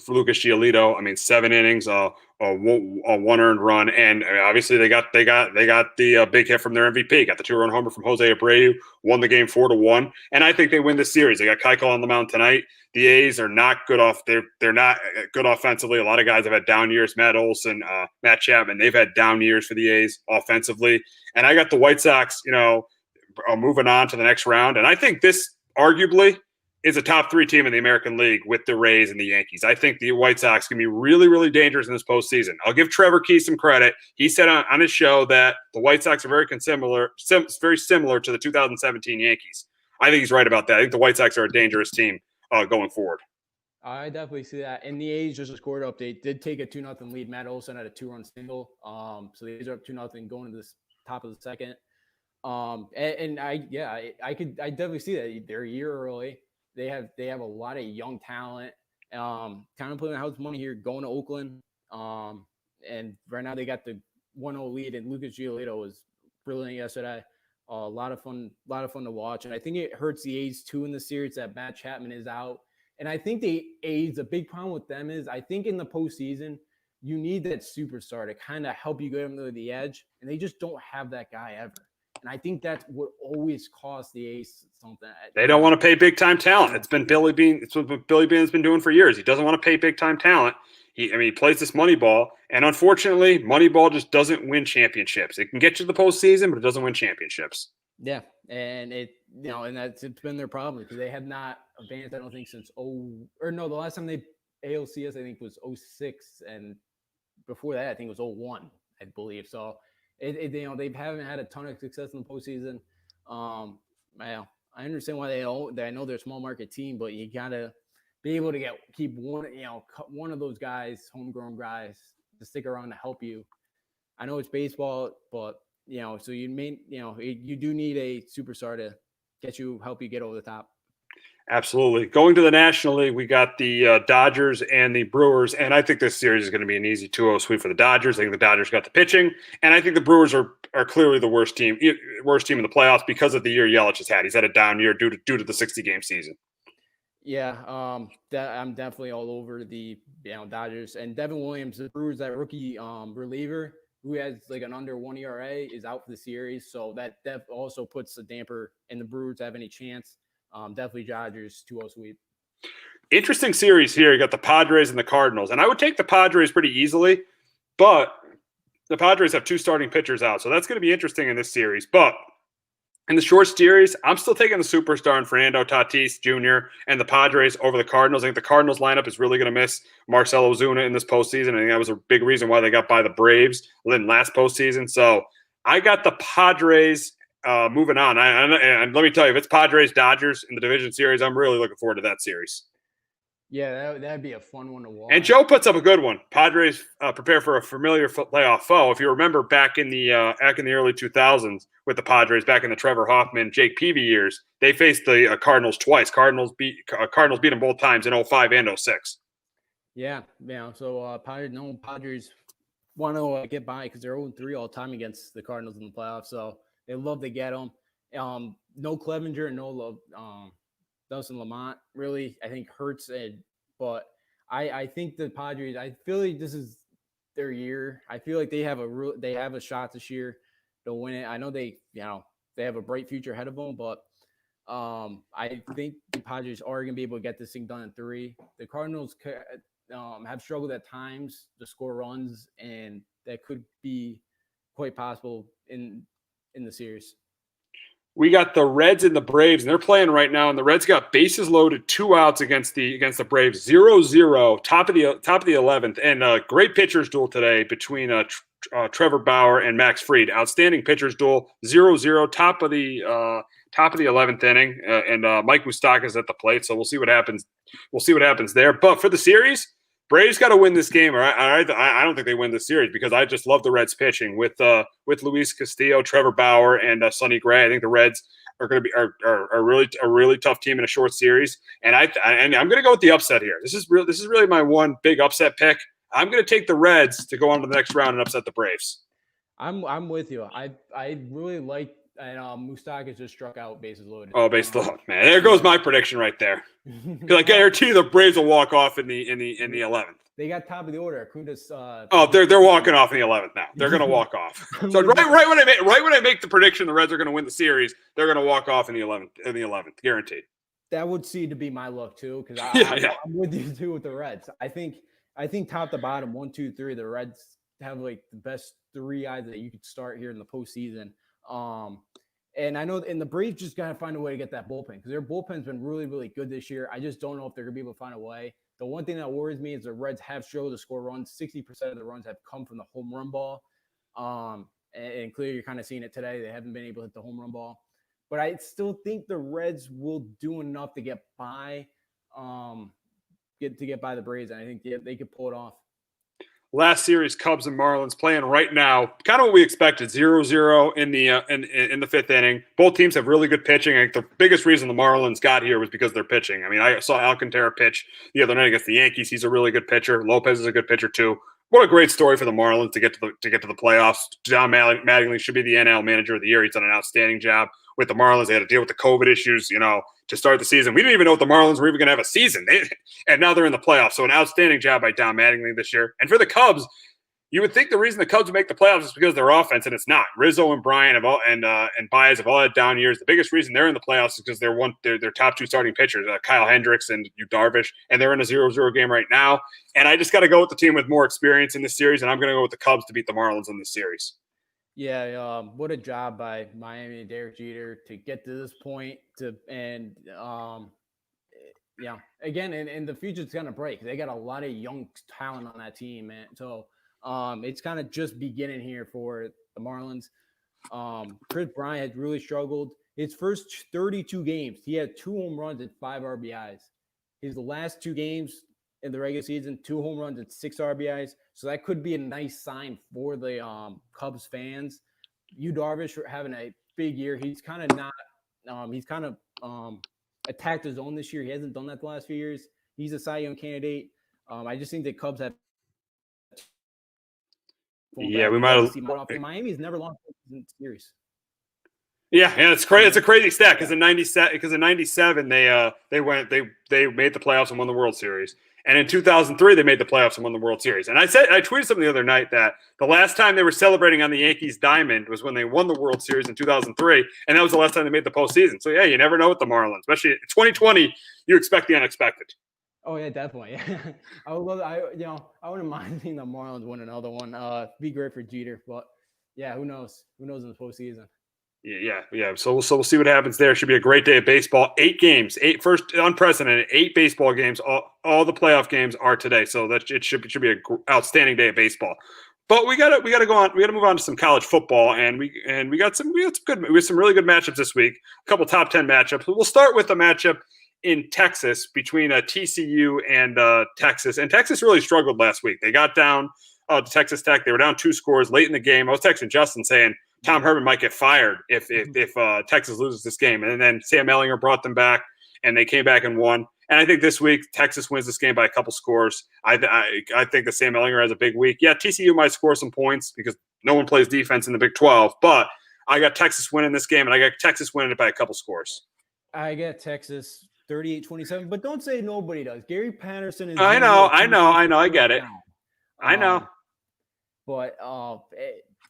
Lucas Giolito. I mean, 7 innings, a one earned run, and obviously they got the big hit from their MVP. Got the 2-run homer from Jose Abreu, won the game 4-1, and I think they win this series. They got Keuchel on the mound tonight. The A's are not good off. They're not good offensively. A lot of guys have had down years. Matt Olson, Matt Chapman, they've had down years for the A's offensively. And I got the White Sox, moving on to the next round. And I think this arguably is a top 3 team in the American League with the Rays and the Yankees. I think the White Sox can be really, really dangerous in this postseason. I'll give Trevor Key some credit. He said on his show that the White Sox are very similar to the 2017 Yankees. I think he's right about that. I think the White Sox are a dangerous team going forward. I definitely see that. And the A's, just a score update, did take a 2-0 lead. Matt Olson had a 2-run single. So the A's are up 2-0 going to the top of the second. I definitely see that they're a year early. They have a lot of young talent. Kind of putting house money here, going to Oakland. And right now they got the 1-0 lead, and Lucas Giolito was brilliant yesterday. A lot of fun to watch. And I think it hurts the A's too in the series that Matt Chapman is out. And I think the A's, a big problem with them is I think in the postseason, you need that superstar to kind of help you get them to the edge. And they just don't have that guy ever. And I think that's what always costs the A's something. They don't want to pay big time talent. It's been Billy Beane. It's what Billy Beane's been doing for years. He doesn't want to pay big time talent. He plays this money ball, and unfortunately, money ball just doesn't win championships. It can get you to the postseason, but it doesn't win championships. Yeah, and it's been their problem because they have not advanced. I don't think since the last time they ALCS I think was 06, and before that I think it was 01, I believe. So. They haven't had a ton of success in the postseason. I understand why I know they're a small market team, but you gotta be able to keep one of those guys, homegrown guys, to stick around to help you. I know it's baseball, but so you do need a superstar to help you get over the top. Absolutely. Going to the National League, we got the Dodgers and the Brewers, and I think this series is going to be an easy 2-0 sweep for the Dodgers. I think the Dodgers got the pitching, and I think the Brewers are clearly the worst team in the playoffs because of the year Yelich has had. He's had a down year due to the 60-game season. Yeah, I'm definitely all over the Dodgers. And Devin Williams, the Brewers, that rookie reliever who has like an under 1 ERA, is out for the series, so that also puts a damper in the Brewers to have any chance. Definitely Dodgers 2-0 sweep. Interesting series here. You got the Padres and the Cardinals, and I would take the Padres pretty easily, but the Padres have 2 starting pitchers out, so that's going to be interesting in this series. But in the short series, I'm still taking the superstar in Fernando Tatis Jr. and the Padres over the Cardinals. I think the Cardinals lineup is really going to miss Marcell Ozuna in this postseason. I think that was a big reason why they got by the Braves in last postseason. So I got the Padres. Moving on, and let me tell you, if it's Padres-Dodgers in the division series, I'm really looking forward to that series. Yeah, that'd be a fun one to watch. And Joe puts up a good one. Padres prepare for a familiar playoff foe. If you remember back in the early 2000s with the Padres, back in the Trevor Hoffman, Jake Peavy years, they faced the Cardinals twice. Cardinals beat them both times in 05 and 06. Yeah. So Padres want to get by because they're 0-3 all time against the Cardinals in the playoffs. So they love to get them. No Clevenger, no Dustin Lamont. Really, I think hurts it. But I think the Padres, I feel like this is their year. I feel like they have a shot this year to win it. I know they have a bright future ahead of them, but I think the Padres are going to be able to get this thing done in 3. The Cardinals have struggled at times to score runs, and that could be quite possible in the series. We got the Reds and the Braves, and they're playing right now. And the Reds got bases loaded, 2 outs against the Braves, 0-0, top of the 11th, and a great pitchers duel today between Trevor Bauer and Max Fried. Outstanding pitchers duel, 0-0, top of the 11th inning, and Mike Moustakas is at the plate. So we'll see what happens. We'll see what happens there. But for the series, Braves got to win this game, or I don't think they win this series because I just love the Reds pitching with Luis Castillo, Trevor Bauer, and Sonny Gray. I think the Reds are going to be a really tough team in a short series, and I'm going to go with the upset here. This is really my one big upset pick. I'm going to take the Reds to go on to the next round and upset the Braves. I'm with you. I really like And Moustakas just struck out bases loaded. Oh, base load, man. There goes my prediction right there. Because I guarantee you the Braves will walk off in the 11th. They got top of the order. Acuna's, they're walking off in the 11th now. They're going to walk off. So right when I make the prediction, the Reds are going to win the series. They're going to walk off in the 11th, guaranteed. That would seem to be my luck too, because I'm with you too with the Reds. I think top to bottom, 1, 2, 3, the Reds have like the best three guys that you could start here in the postseason. And I know, and the Braves just got to find a way to get that bullpen, because their bullpen's been really, really good this year. I just don't know if they're going to be able to find a way. The one thing that worries me is the Reds have struggled to score runs. 60% of the runs have come from the home run ball. And clearly you're kind of seeing it today. They haven't been able to hit the home run ball. But I still think the Reds will do enough to get by, get by the Braves. And I think they could pull it off. Last series, Cubs and Marlins playing right now. Kind of what we expected, 0-0 in the fifth inning. Both teams have really good pitching. I think the biggest reason the Marlins got here was because of their pitching. I mean, I saw Alcantara pitch the other night against the Yankees. He's a really good pitcher. Lopez is a good pitcher too. What a great story for the Marlins to get to the playoffs. John Mattingly should be the NL Manager of the Year. He's done an outstanding job with the Marlins. They had to deal with the COVID issues, to start the season. We didn't even know if the Marlins were even going to have a season. And now they're in the playoffs. So an outstanding job by Don Mattingly this year. And for the Cubs, you would think the reason the Cubs would make the playoffs is because of their offense, and it's not. Rizzo and Bryan and Baez have all had down years. The biggest reason they're in the playoffs is because they're top two starting pitchers, Kyle Hendricks and Yu Darvish, and they're in a 0-0 game right now. And I just got to go with the team with more experience in this series, and I'm going to go with the Cubs to beat the Marlins in this series. Yeah, what a job by Miami and Derek Jeter to get to this point. And the future's gonna break. They got a lot of young talent on that team, man. So it's kind of just beginning here for the Marlins. Chris Bryant has really struggled. His first 32 games, he had 2 home runs and 5 RBIs. His last 2 games in the regular season, 2 home runs and 6 RBIs. So that could be a nice sign for the Cubs fans. Yu Darvish having a big year. He's kind of not. Attacked his own this year. He hasn't done that the last few years. He's a Cy Young candidate. I just think the Cubs have. Yeah, we might have. Miami's never lost in series. Yeah, it's crazy. It's a crazy stat because in '97 they made the playoffs and won the World Series, and in 2003 they made the playoffs and won the World Series. And I tweeted something the other night that the last time they were celebrating on the Yankees diamond was when they won the World Series in 2003, and that was the last time they made the postseason. So yeah, you never know with the Marlins, especially in 2020. You expect the unexpected. Oh yeah, definitely. I would love. I wouldn't mind seeing the Marlins win another one. Be great for Jeter, but yeah, who knows? Who knows in the postseason? Yeah. So we'll see what happens there. Should be a great day of baseball. 8 games, first unprecedented 8 baseball games. All the playoff games are today. So that it should be an outstanding day of baseball. But we gotta go on. We gotta move on to some college football, and we got some really good matchups this week. A couple top 10 matchups. We'll start with a matchup in Texas between TCU and Texas. And Texas really struggled last week. They got down to Texas Tech. They were down 2 scores late in the game. I was texting Justin saying Tom Herman might get fired if Texas loses this game. And then Sam Ehlinger brought them back, and they came back and won. And I think this week Texas wins this game by a couple scores. I think that Sam Ehlinger has a big week. Yeah, TCU might score some points because no one plays defense in the Big 12. But I got Texas winning this game, and I got Texas winning it by a couple scores. I got Texas 38-27, but don't say nobody does. Gary Patterson is. I know. I get it. I know. But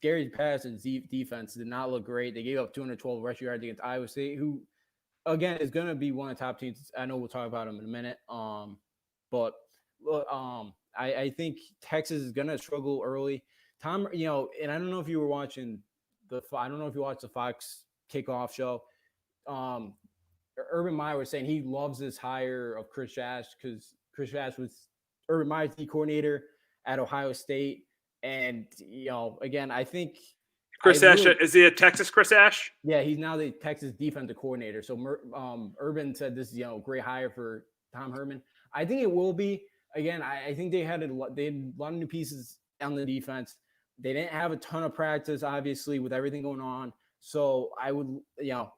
Gary Patterson's defense did not look great. They gave up 212 rush yards against Iowa State, who, again, is going to be one of the top teams. I know we'll talk about them in a minute. But I think Texas is going to struggle early. And I don't know if you were watching the Fox kickoff show. Urban Meyer was saying he loves this hire of Chris Ash because Chris Ash was Urban Meyer's D coordinator at Ohio State. And, again, I think Chris Ash, is he a Texas Chris Ash? Yeah, he's now the Texas defensive coordinator. So Urban said this is, great hire for Tom Herman. I think it will be. Again, I think they had a lot of new pieces on the defense. They didn't have a ton of practice, obviously, with everything going on. So I would,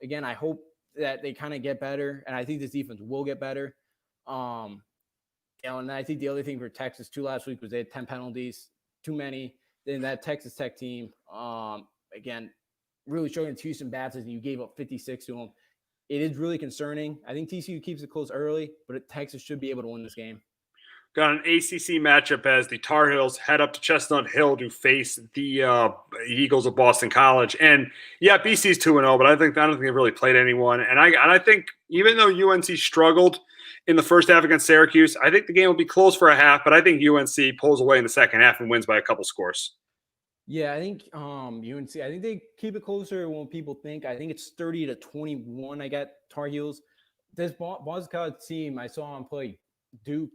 again, I hope that they kind of get better, and I think this defense will get better. And I think the other thing for Texas too last week was they had 10 penalties, too many. Then that Texas Tech team, again, really showing Houston bats and you gave up 56 to them. It is really concerning. I think TCU keeps it close early, but Texas should be able to win this game. Got an ACC matchup as the Tar Heels head up to Chestnut Hill to face the Eagles of Boston College. And yeah, BC's 2-0, but I don't think they've really played anyone. And I think even though UNC struggled in the first half against Syracuse, I think the game will be close for a half. But I think UNC pulls away in the second half and wins by a couple scores. Yeah, I think UNC. I think they keep it closer than what people think. I think it's 30-21. I got Tar Heels. This Boston College team, I saw them play Duke.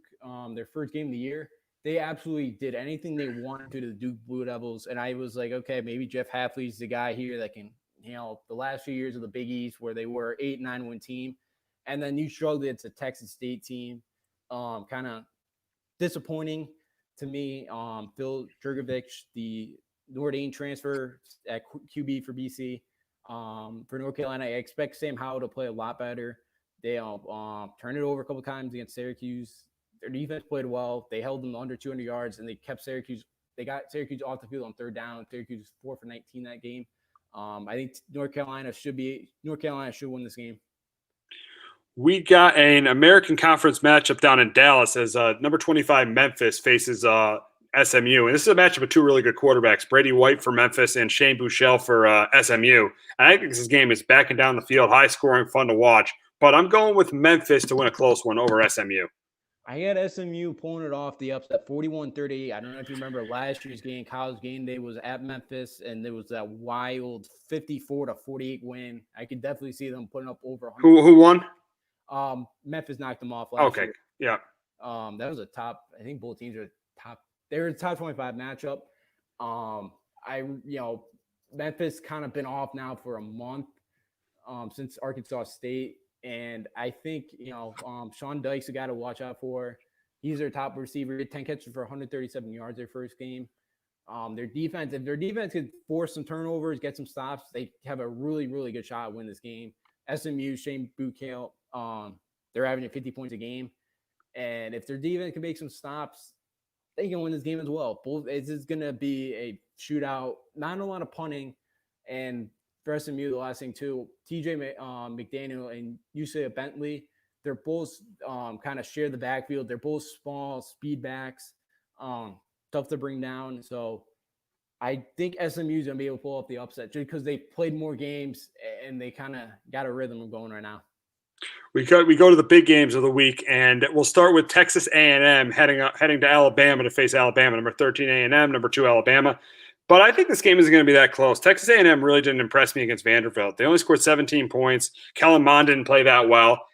Their first game of the year, they absolutely did anything they wanted to the Duke Blue Devils. And I was like, okay, maybe Jeff Hafley's the guy here that can, the last few years of the Big East where they were 8-9 win team. And then you struggled against a Texas State team. Kind of disappointing to me. Phil Jurgovich, the Notre Dame transfer at QB for BC. For North Carolina, I expect Sam Howell to play a lot better. They turned it over a couple of times against Syracuse. Their defense played well. They held them under 200 yards, and they kept Syracuse. They got Syracuse off the field on third down. Syracuse was 4 for 19 that game. I think North Carolina should win this game. We got an American Conference matchup down in Dallas as number 25 Memphis faces SMU. And this is a matchup of two really good quarterbacks, Brady White for Memphis and Shane Buechele for SMU. And I think this game is backing down the field, high scoring, fun to watch. But I'm going with Memphis to win a close one over SMU. I had SMU pulling it off the upset 41-38. I don't know if you remember last year's game, college game day was at Memphis, and there was that wild 54-48 win. I could definitely see them putting up over 100. Who won? Memphis knocked them off last year. Okay, yeah. That was a top. I think both teams are top. They were a top 25 matchup. Memphis kind of been off now for a month since Arkansas State. And I think, Sean Dyke's a guy to watch out for. He's their top receiver. 10 catches for 137 yards their first game. Their defense, if their defense could force some turnovers, get some stops, they have a really, really good shot to win this game. SMU, Shane Buechele, they're averaging 50 points a game. And if their defense can make some stops, they can win this game as well. This is going to be a shootout, not a lot of punting. And for SMU, the last thing too, TJ McDaniel and Usain Bentley, they're both kind of share the backfield. They're both small speed backs, tough to bring down. So I think SMU is going to be able to pull off the upset just because they played more games and they kind of got a rhythm of going right now. We go to the big games of the week, and we'll start with Texas A&M heading to Alabama to face Alabama, number 13 A&M, number 2 Alabama. But I think this game isn't going to be that close. Texas A&M really didn't impress me against Vanderbilt. They only scored 17 points. Kellen Mond didn't play that well.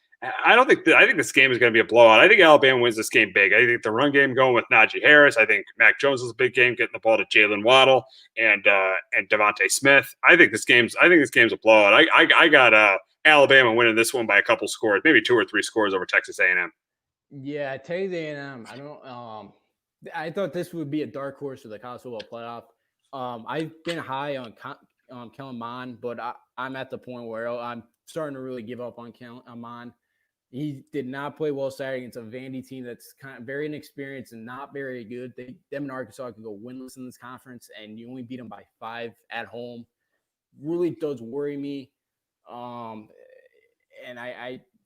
I think this game is going to be a blowout. I think Alabama wins this game big. I think the run game going with Najee Harris. I think Mac Jones is a big game, getting the ball to Jalen Waddle and Devontae Smith. I think this game's a blowout. I got Alabama winning this one by a couple scores, maybe 2 or 3 scores over Texas A&M. Yeah, Texas A&M. I thought this would be a dark horse for the college football playoff. I've been high on Kellen Mond, but I'm at the point where I'm starting to really give up on Kellen Mond. He did not play well Saturday against a Vandy team that's kind of very inexperienced and not very good. Them and Arkansas could go winless in this conference, and you only beat them by 5 at home. Really does worry me. And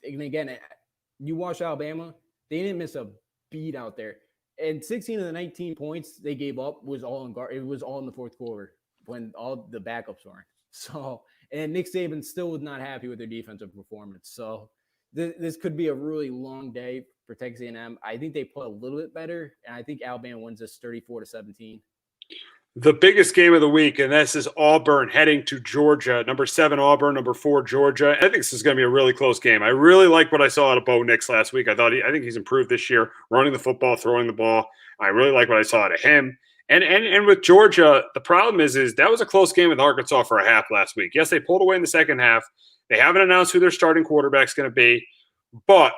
again, you watch Alabama, they didn't miss a beat out there. And 16 of the 19 points they gave up was all in guard. It was all in the fourth quarter when all the backups were. So, and Nick Saban still was not happy with their defensive performance. So this could be a really long day for Texas A&M. I think they play a little bit better, and I think Alabama wins this 34-17. The biggest game of the week, and this is Auburn heading to Georgia. Number 7 Auburn, number 4 Georgia. I think this is going to be a really close game. I really like what I saw out of Bo Nix last week. I think he's improved this year, running the football, throwing the ball. I really like what I saw out of him. And with Georgia, the problem is that was a close game with Arkansas for a half last week. Yes, they pulled away in the second half. They haven't announced who their starting quarterback's going to be, but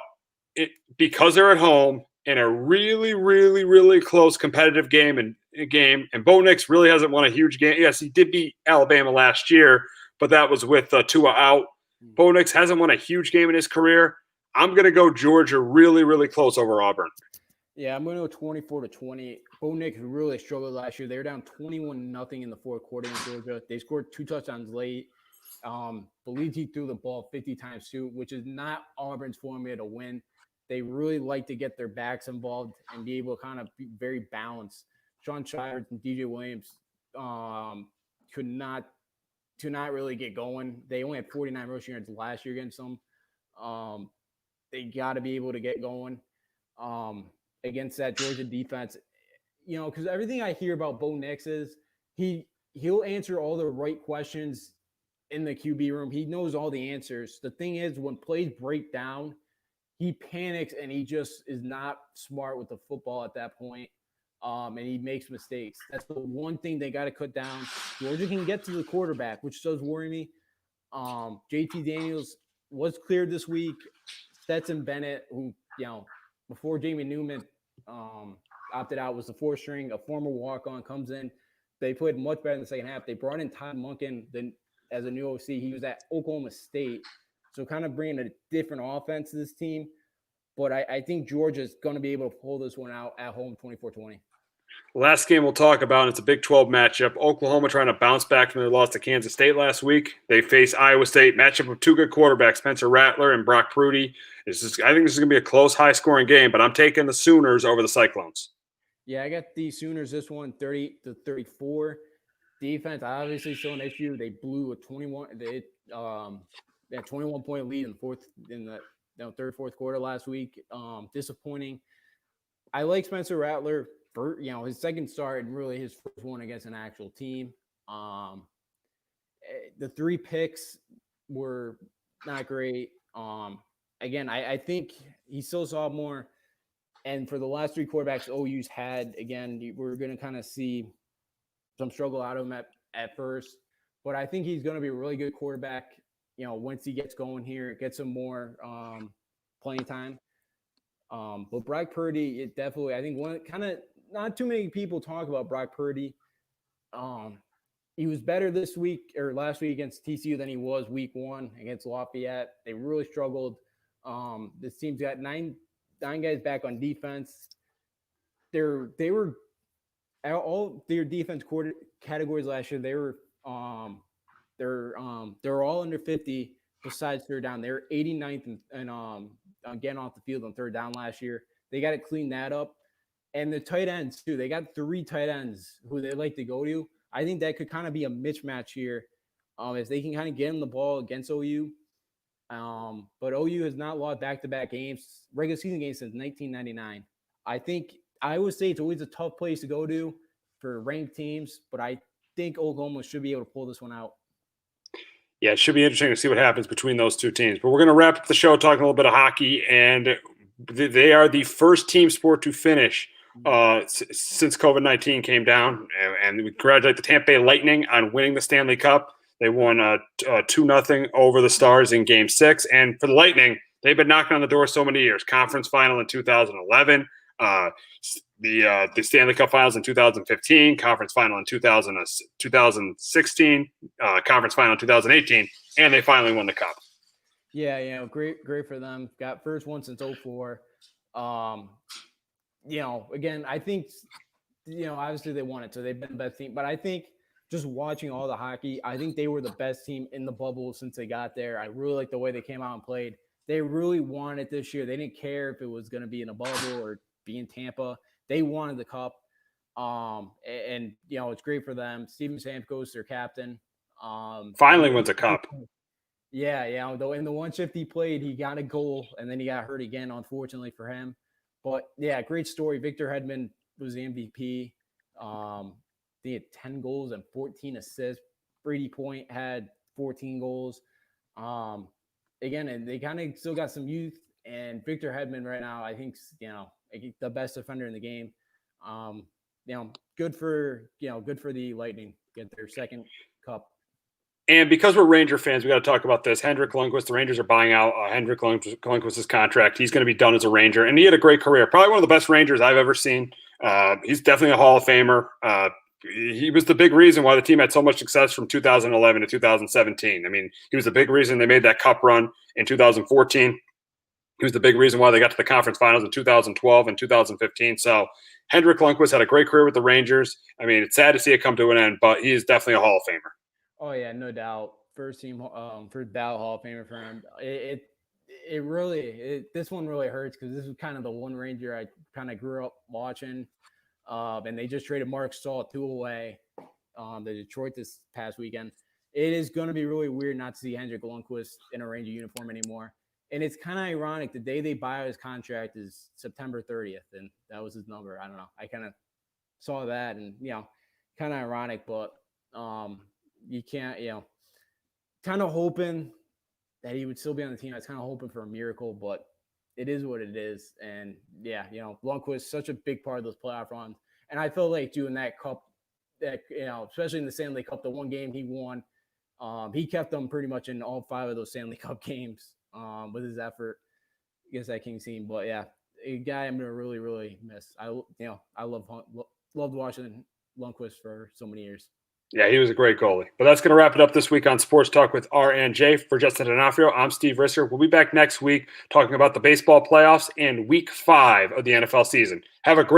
because they're at home in a really, really, really close competitive game, and Bo Nix really hasn't won a huge game. Yes, he did beat Alabama last year, but that was with Tua out. Bo Nix hasn't won a huge game in his career. I'm going to go Georgia really, really close over Auburn. Yeah, I'm going to go 24-20. Bo Nix really struggled last year. They were down 21-0 in the fourth quarter in Georgia. They scored 2 touchdowns late. Believe he threw the ball 50 times too, which is not Auburn's formula to win. They really like to get their backs involved and be able to kind of be very balanced. Sean Shires and DJ Williams could not really get going. They only had 49 rushing yards last year against them. They got to be able to get going against that Georgia defense. You know, because everything I hear about Bo Nix is he'll answer all the right questions in the QB room. He knows all the answers. The thing is, when plays break down, he panics and he just is not smart with the football at that point. And he makes mistakes. That's the one thing they got to cut down. Georgia can get to the quarterback, which does worry me. JT Daniels was cleared this week. Stetson Bennett, who, you know, before Jamie Newman opted out, was the 4th string, a former walk-on, comes in. They played much better in the second half. They brought in Todd Monken as a new OC. He was at Oklahoma State. So kind of bringing a different offense to this team. But I think Georgia's going to be able to pull this one out at home 24-20. Last game we'll talk about, it's a Big 12 matchup. Oklahoma trying to bounce back from their loss to Kansas State last week. They face Iowa State, matchup of 2 good quarterbacks, Spencer Rattler and Brock Purdy. I think this is going to be a close, high-scoring game, but I'm taking the Sooners over the Cyclones. Yeah, I got the Sooners this one, 30-34. Defense, obviously, still an issue. They blew a 21-point lead in the third, fourth quarter last week. Disappointing. I like Spencer Rattler for, you know, his second start and really his first one against an actual team. The 3 picks were not great. Again, I think he still saw more. And for the last 3 quarterbacks OU's had, again, we're going to kind of see some struggle out of him at first. But I think he's going to be a really good quarterback, you know, once he gets going here, gets some more playing time. But Brock Purdy, it definitely, I think not too many people talk about Brock Purdy. He was better this week or last week against TCU than he was week 1 against Lafayette. They really struggled. This team's got nine guys back on defense. They were all their defense categories last year. They were they're all under 50 besides third down. They were 89th and getting off the field on third down last year. They got to clean that up. And the tight ends too. They got 3 tight ends who they like to go to. I think that could kind of be a mismatch here, if they can kind of get in the ball against OU. But OU has not lost back-to-back games, regular season games, since 1999. I think Iowa State's always a tough place to go to for ranked teams, but I think Oklahoma should be able to pull this one out. Yeah, it should be interesting to see what happens between those 2 teams. But we're going to wrap up the show talking a little bit of hockey, and they are the first team sport to finish since COVID-19 came down. And we congratulate the Tampa Bay Lightning on winning the Stanley Cup. They won 2-0 over the Stars in Game 6. And for the Lightning, they've been knocking on the door so many years. Conference final in 2011, the Stanley Cup Finals in 2015, Conference final in 2016, Conference final in 2018, and they finally won the Cup. Yeah, you know, great for them. Got first one since 2004. You know, again, I think, you know, obviously they won it, so they've been the best team. But I think just watching all the hockey, I think they were the best team in the bubble since they got there. I really like the way they came out and played. They really wanted it this year. They didn't care if it was going to be in a bubble or be in Tampa. They wanted the Cup. And you know, it's great for them. Steven Stamkos, their captain. Finally wins a Cup. Yeah. Though in the 1 shift he played, he got a goal, and then he got hurt again, unfortunately for him. But yeah, great story. Victor Hedman was the MVP. He had 10 goals and 14 assists. Brady Point had 14 goals. Again, and they kind of still got some youth. And Victor Hedman right now, I think, you know, the best defender in the game. You know, good for the Lightning get their second Cup. And because we're Ranger fans, we got to talk about this. Hendrik Lundqvist, the Rangers are buying out Hendrik Lundqvist's contract. He's going to be done as a Ranger, and he had a great career. Probably one of the best Rangers I've ever seen. He's definitely a Hall of Famer. He was the big reason why the team had so much success from 2011 to 2017. I mean, he was the big reason they made that Cup run in 2014. He was the big reason why they got to the conference finals in 2012 and 2015. So Hendrik Lundqvist had a great career with the Rangers. I mean, it's sad to see it come to an end, but he is definitely a Hall of Famer. Oh yeah, no doubt. First ballot Hall of Famer for him. This one really hurts because this was kind of the one Ranger I kind of grew up watching. And they just traded Mark Stahl 2 away to Detroit this past weekend. It is going to be really weird not to see Hendrik Lundqvist in a Ranger uniform anymore. And it's kind of ironic. The day they buy out his contract is September 30th, and that was his number. I don't know. I kind of saw that, and kind of ironic, but you can't, kind of hoping that he would still be on the team. I was kind of hoping for a miracle, but it is what it is. And Lundqvist such a big part of those playoff runs. And I feel like doing that cup, that especially in the Stanley Cup, the one game he won, he kept them pretty much in all 5 of those Stanley Cup games with his effort against that Kings team. But a guy I'm gonna really, really miss. I loved watching Lundqvist for so many years. Yeah, he was a great goalie. But that's going to wrap it up this week on Sports Talk with R&J. For Justin D'Onofrio, I'm Steve Risser. We'll be back next week talking about the baseball playoffs and Week 5 of the NFL season. Have a great